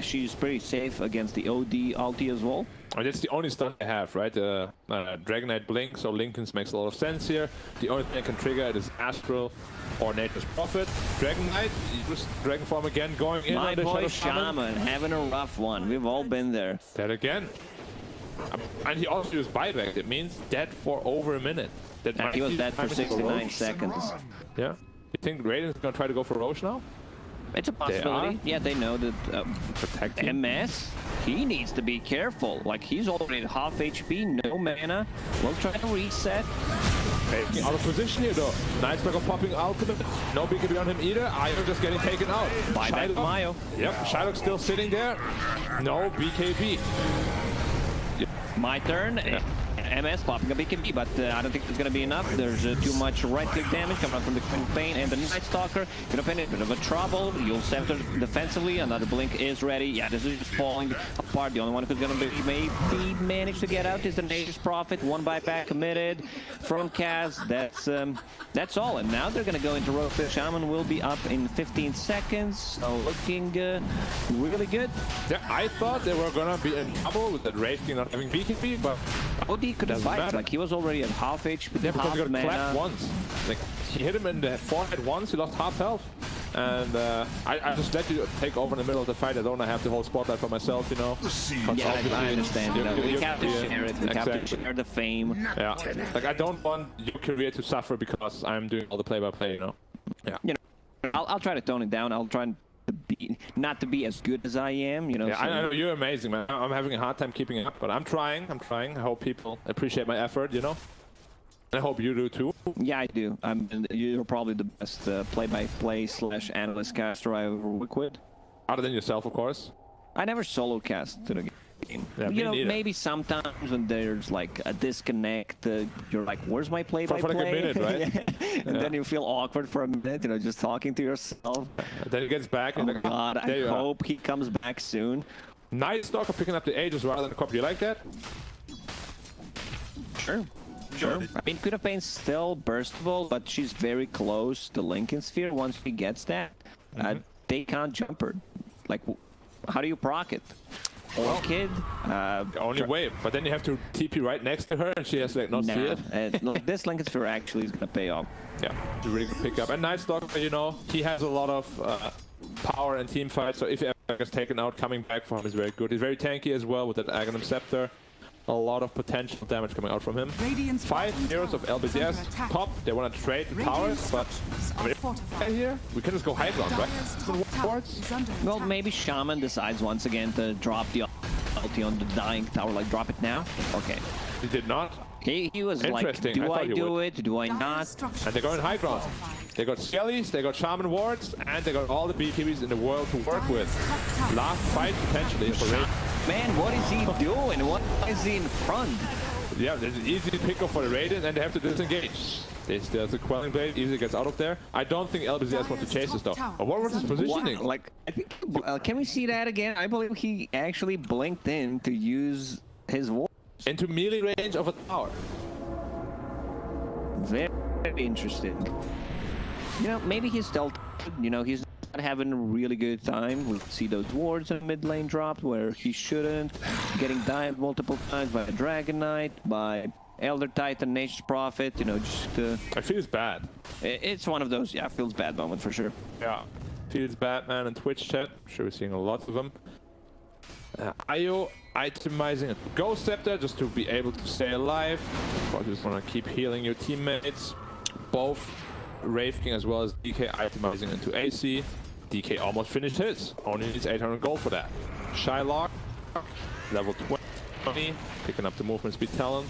She's pretty safe against the OD ulti as well. And that's the only stun I have, right? Dragon Knight Blink, so Lincoln's makes a lot of sense here. The only thing I can trigger it is Astral or Nature's Prophet. Dragon Knight, just Dragon Form again, going in My on the boy Shadow Shaman having a rough one. We've all been there. Dead again. And he also used buyback. It means dead for over a minute. That He was dead for 69 seconds. Yeah. You think Radiant's gonna try to go for Roche now? It's a possibility. Yeah, they know that Protecting. MS, he needs to be careful. Like, he's already at half HP, no mana. We'll try to reset. Taking out of position here though. Nice Stalker popping ultimate. No BKB on him either. Io just getting taken out. Buyback Mayo. Yep, Shylock still sitting there. No BKB. My turn. Yeah. MS popping a BKB, but I don't think it's going to be enough. There's too much right-click damage coming out from the Queen Pain and the Night Stalker. Gonna pin it, bit of a trouble. You'll center defensively. Another blink is ready. Yeah, this is just falling apart. The only one who's gonna be maybe manage to get out is the Nature's Prophet. One buyback committed from Kaz. That's all. And now they're gonna go into rogue. Shaman will be up in 15 seconds. So looking really good. Yeah, I thought they were gonna be in trouble with that Wraith King not having BKB, but OD could have fight. Like, he was already at half HP, yeah, because half he got mana. clapped once. Like, he hit him in the forehead once, he lost half health. And I just let you take over in the middle of the fight. I don't have the whole spotlight for myself, you know. Yeah, I understand. We have to share it. We have to share the fame. Yeah, like I don't want your career to suffer because I'm doing all the play-by-play, you know. Yeah. You know, I'll try to tone it down. I'll try to be not to be as good as I am, you know. Yeah, so. I know you're amazing, man. I'm having a hard time keeping up, but I'm trying. I hope people appreciate my effort, you know. I hope you do too. Yeah, I do. You're probably the best play-by-play / analyst caster I ever worked with. Other than yourself, of course. I never solo cast to the game. Yeah, you know, neither. maybe sometimes when there's like a disconnect, you're like, "Where's my play-by-play?" For like a minute, right? And then you feel awkward for a minute, you know, just talking to yourself. Then he gets back. Oh and God, I hope he comes back soon. Night Stalker picking up the Aegis rather than the copy. You like that? Sure. Sure. I mean, Queen of Pain's still burstable, but she's very close to Lincoln Sphere. Once she gets that, they can't jump her. Like, how do you proc it? Orchid? The only way, but then you have to TP right next to her, and she has to like not see it. Look, this Lincoln Sphere actually is gonna pay off. Yeah, it's a really good pickup. And Night Stalker, you know, he has a lot of power in team fights, so if he ever gets taken out, coming back from him is very good. He's very tanky as well with that Aghanim Scepter. A lot of potential damage coming out from him. 5 heroes of LBZS top. They want to trade the towers, but I mean, here we can just go high ground, right? Well, maybe Shaman decides once again to drop the ulti on the dying tower. Like, drop it now. Okay. He did not. He was like, do I do it? Do I not? And they're going high ground. They got Skellies, they got Shaman wards, and they got all the BKBs in the world to work with. Last fight potentially for Raid. Man, what is he doing? What is he in front? Yeah, there's an easy pickup for the Radiant, and they have to disengage. There's a Quelling Blade, easily gets out of there. I don't think LBZS wants to chase this though. What was his positioning? What? Like, I think, can we see that again? I believe he actually blinked in to use his ward. Into melee range of a tower. Very interesting. You know, maybe he's still, you know, he's not having a really good time. We see those wards in mid lane dropped where he shouldn't. Getting died multiple times by a Dragon Knight, by Elder Titan, Nature's Prophet, you know, just... It feels bad. It's one of those, yeah, feels bad moment for sure. Yeah. Feels bad, man, in Twitch chat. I'm sure we're seeing a lot of them. Io itemizing a Ghost Scepter just to be able to stay alive. Of course, you just want to keep healing your teammates. Both Wraith King as well as DK itemizing into AC. DK almost finished his. Only needs 800 gold for that. Shylock, level 20, picking up the movement speed talent.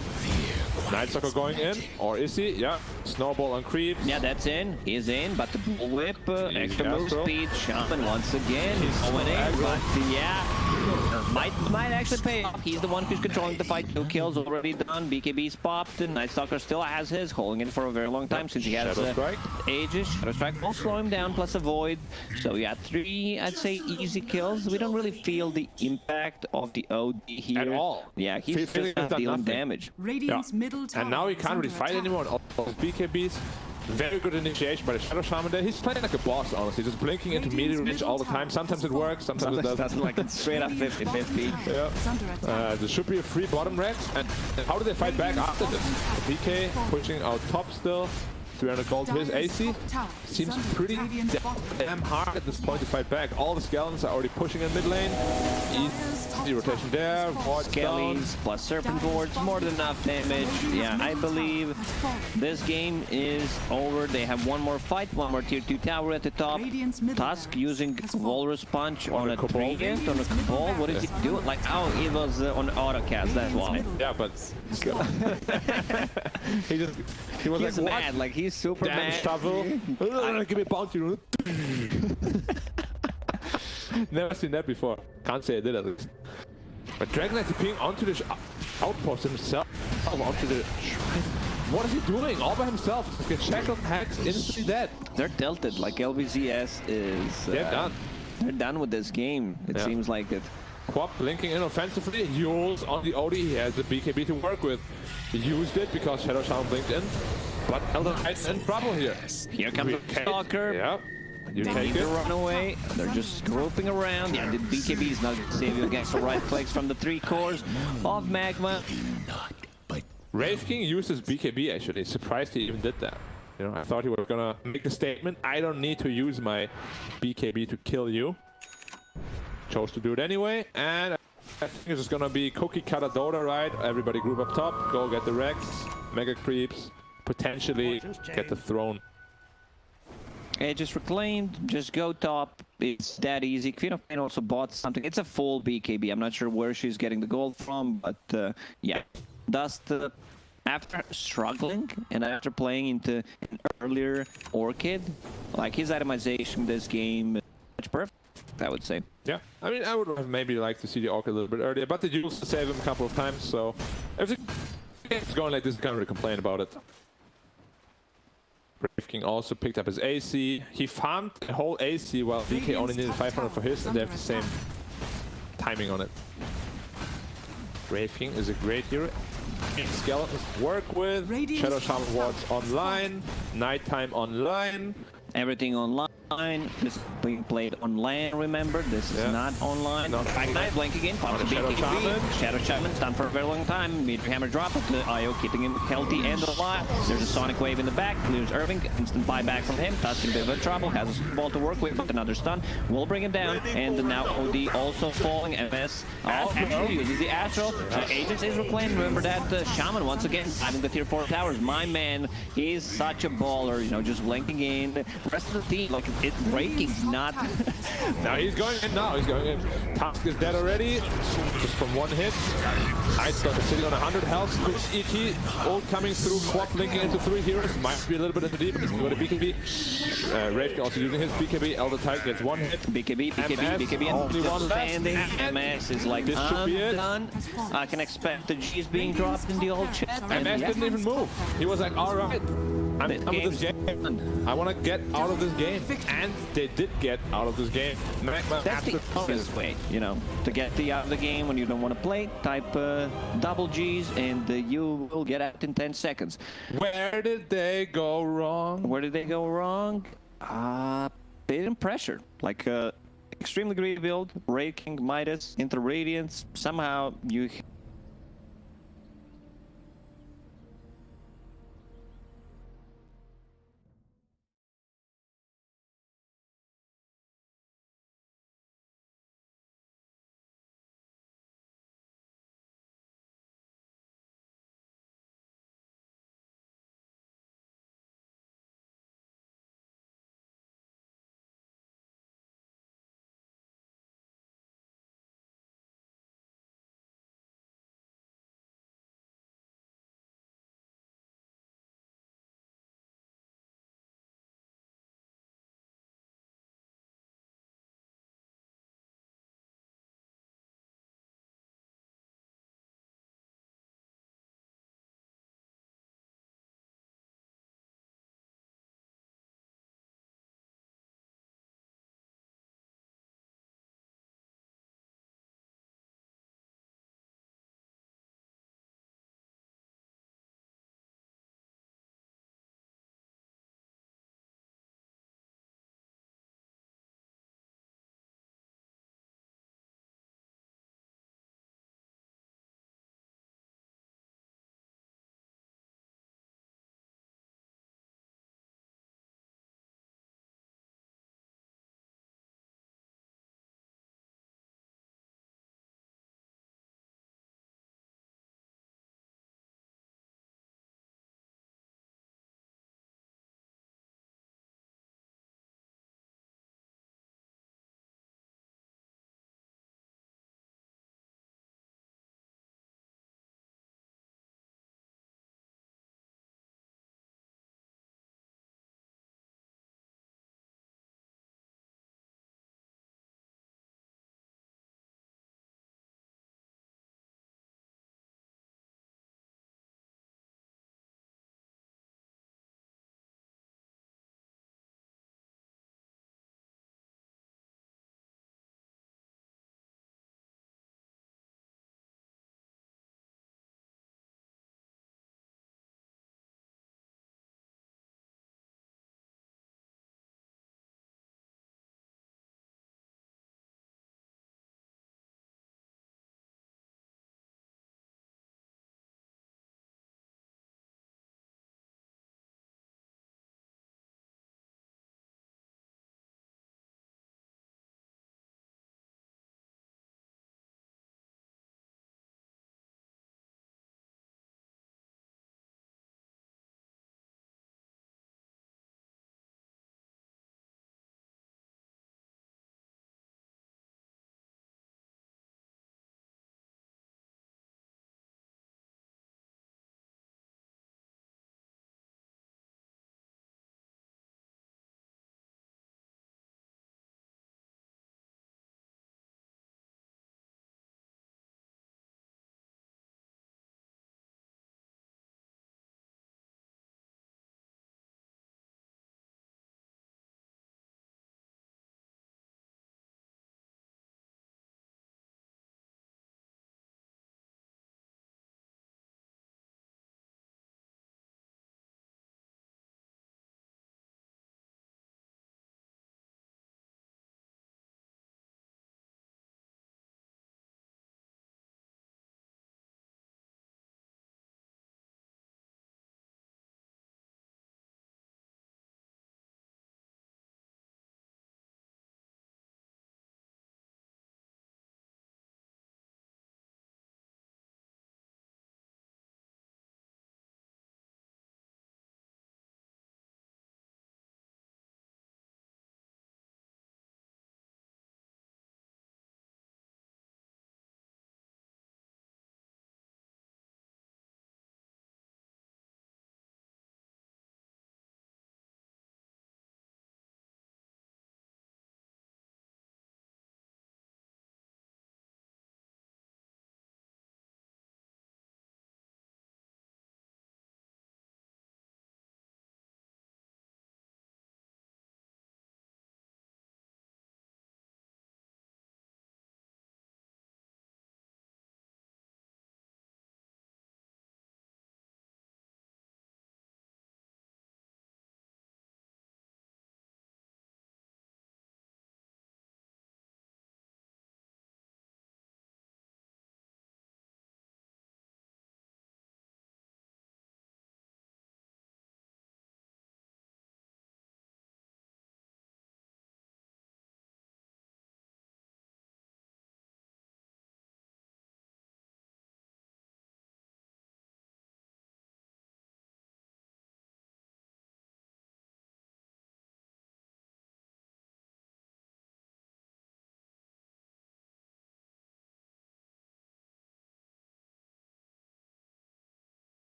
Night Stalker going in, or is he? Yeah. Snowball on creeps. Yeah, that's in. He's in, but the bullwhip, extra move speed. Shaman once again. He's going in, but yeah, might actually pay off. He's the one who's controlling the fight. 2 kills already done. BKB's popped. Night Stalker still has his, holding it for a very long time since he has Aegis. Shadow Strike will slow him down, plus a Void. So yeah, 3, I'd say, easy kills. We don't really feel the impact of the OD here at all. Yeah, he's just not dealing damage. Radiant's middle tower And now he is can't under really fight attack. anymore. All those BKBs. Very good initiation by the Shadow Shaman there. He's playing like a boss, honestly. Just blinking into melee range all the time. Sometimes it works, sometimes it doesn't. Like it's straight up 50-50. Yeah. It's under attack. There should be a free bottom red. And how do they fight back after this? BK pushing out top still. 300 gold to his AC. Seems pretty damn hard at this point to fight back. All the skeletons are already pushing in mid lane. Easy rotation there. Skellies plus Serpent Wards, more than enough damage. Yeah, I believe this game is over. They have one more fight, one more tier 2 tower at the top. Tusk using Walrus Punch on a Treant, on a Cabal. What is he doing? Like, oh, it was on autocast, that's why. Yeah, but still. he was He's like, mad, what? like he's super Damn mad. shovel. Give me a bounty. Never seen that before. Can't say I did at least. But Dragon Knight peeing onto the outpost himself. Onto the shrine. What is he doing? All by himself. Just get shackled, hacks, instantly dead. They're tilted, like LBZS is... They're done. They're done with this game. It seems like it. Quap blinking in offensively. Yules on the OD. He has the BKB to work with. He used it because Shadow Shaman blinked in. But Elder Knight in trouble here. Here comes the Stalker. Yep. You They take need it. to run away. They're just grouping around. Yeah, the BKB is not going to save you against the right clicks from the 3 cores of Magma. Wraith King used his BKB actually. Surprised he even did that. You know, I thought he was gonna make a statement. I don't need to use my BKB to kill you. Chose to do it anyway, and I think it's just gonna be cookie cutter Dota, right? Everybody group up top, go get the Rex, Mega Creeps, potentially get the throne. Just reclaimed, just go top. It's that easy. Queen of Pain also bought something. It's a full BKB. I'm not sure where she's getting the gold from, but yeah. Dust, after struggling and after playing into an earlier Orchid, like his itemization this game, much perfect, I would say. Yeah, I mean, I would have maybe liked to see the Orchid a little bit earlier, but they used to save him a couple of times, so if the game's going like this, you can't really complain about it. Brave King also picked up his AC. He farmed the whole AC while BK only needed 500 for his, and they have the same timing on it. Brave King is a great hero. Skeletons to work with. Shadow Shaman wards online. Nighttime online. Everything online. This is being played on LAN, remember? This is not online. Night Blank again, pops a BKB. Shadow Shaman's done for a very long time. Meteor Hammer drop with the IO keeping him healthy and alive. There's a Sonic Wave in the back. Clears Irving. Instant buyback from him. Tusk in a bit of trouble. Has a ball to work with. Another stun. Will bring him down. And now OD also falling. MS. Oh, actually uses the Astral. Agents is reclaimed. Remember that Shaman once again having the tier 4 towers. My man, he's such a baller. You know, just blinking in. The rest of the team, like, it's breaking's not. Now he's going in now. He's going in. Tusk is dead already. Just from one hit. Night Stalker sitting on 100 health. Quick ET. Ult coming through. Quap linking into 3 heroes. Might be a little bit into deep. He's going to BKB. Wraith also using his BKB. Elder Titan gets 1 hit. BKB, only one standing. left. MS is like, this should be it. Done. I can expect the G's being dropped in the old chat. MS didn't even move. He was like, alright, I'm done with this game. I want to get out of this game. And they did get out of this game. MAGMA That's the easiest way, you know, to get out of the game when you don't want to play. Type double G's and you will get out in 10 seconds. Where did they go wrong? Where did they go wrong? They didn't pressure. Like, extremely greedy build, Raking, Midas, Inter Radiance. Somehow you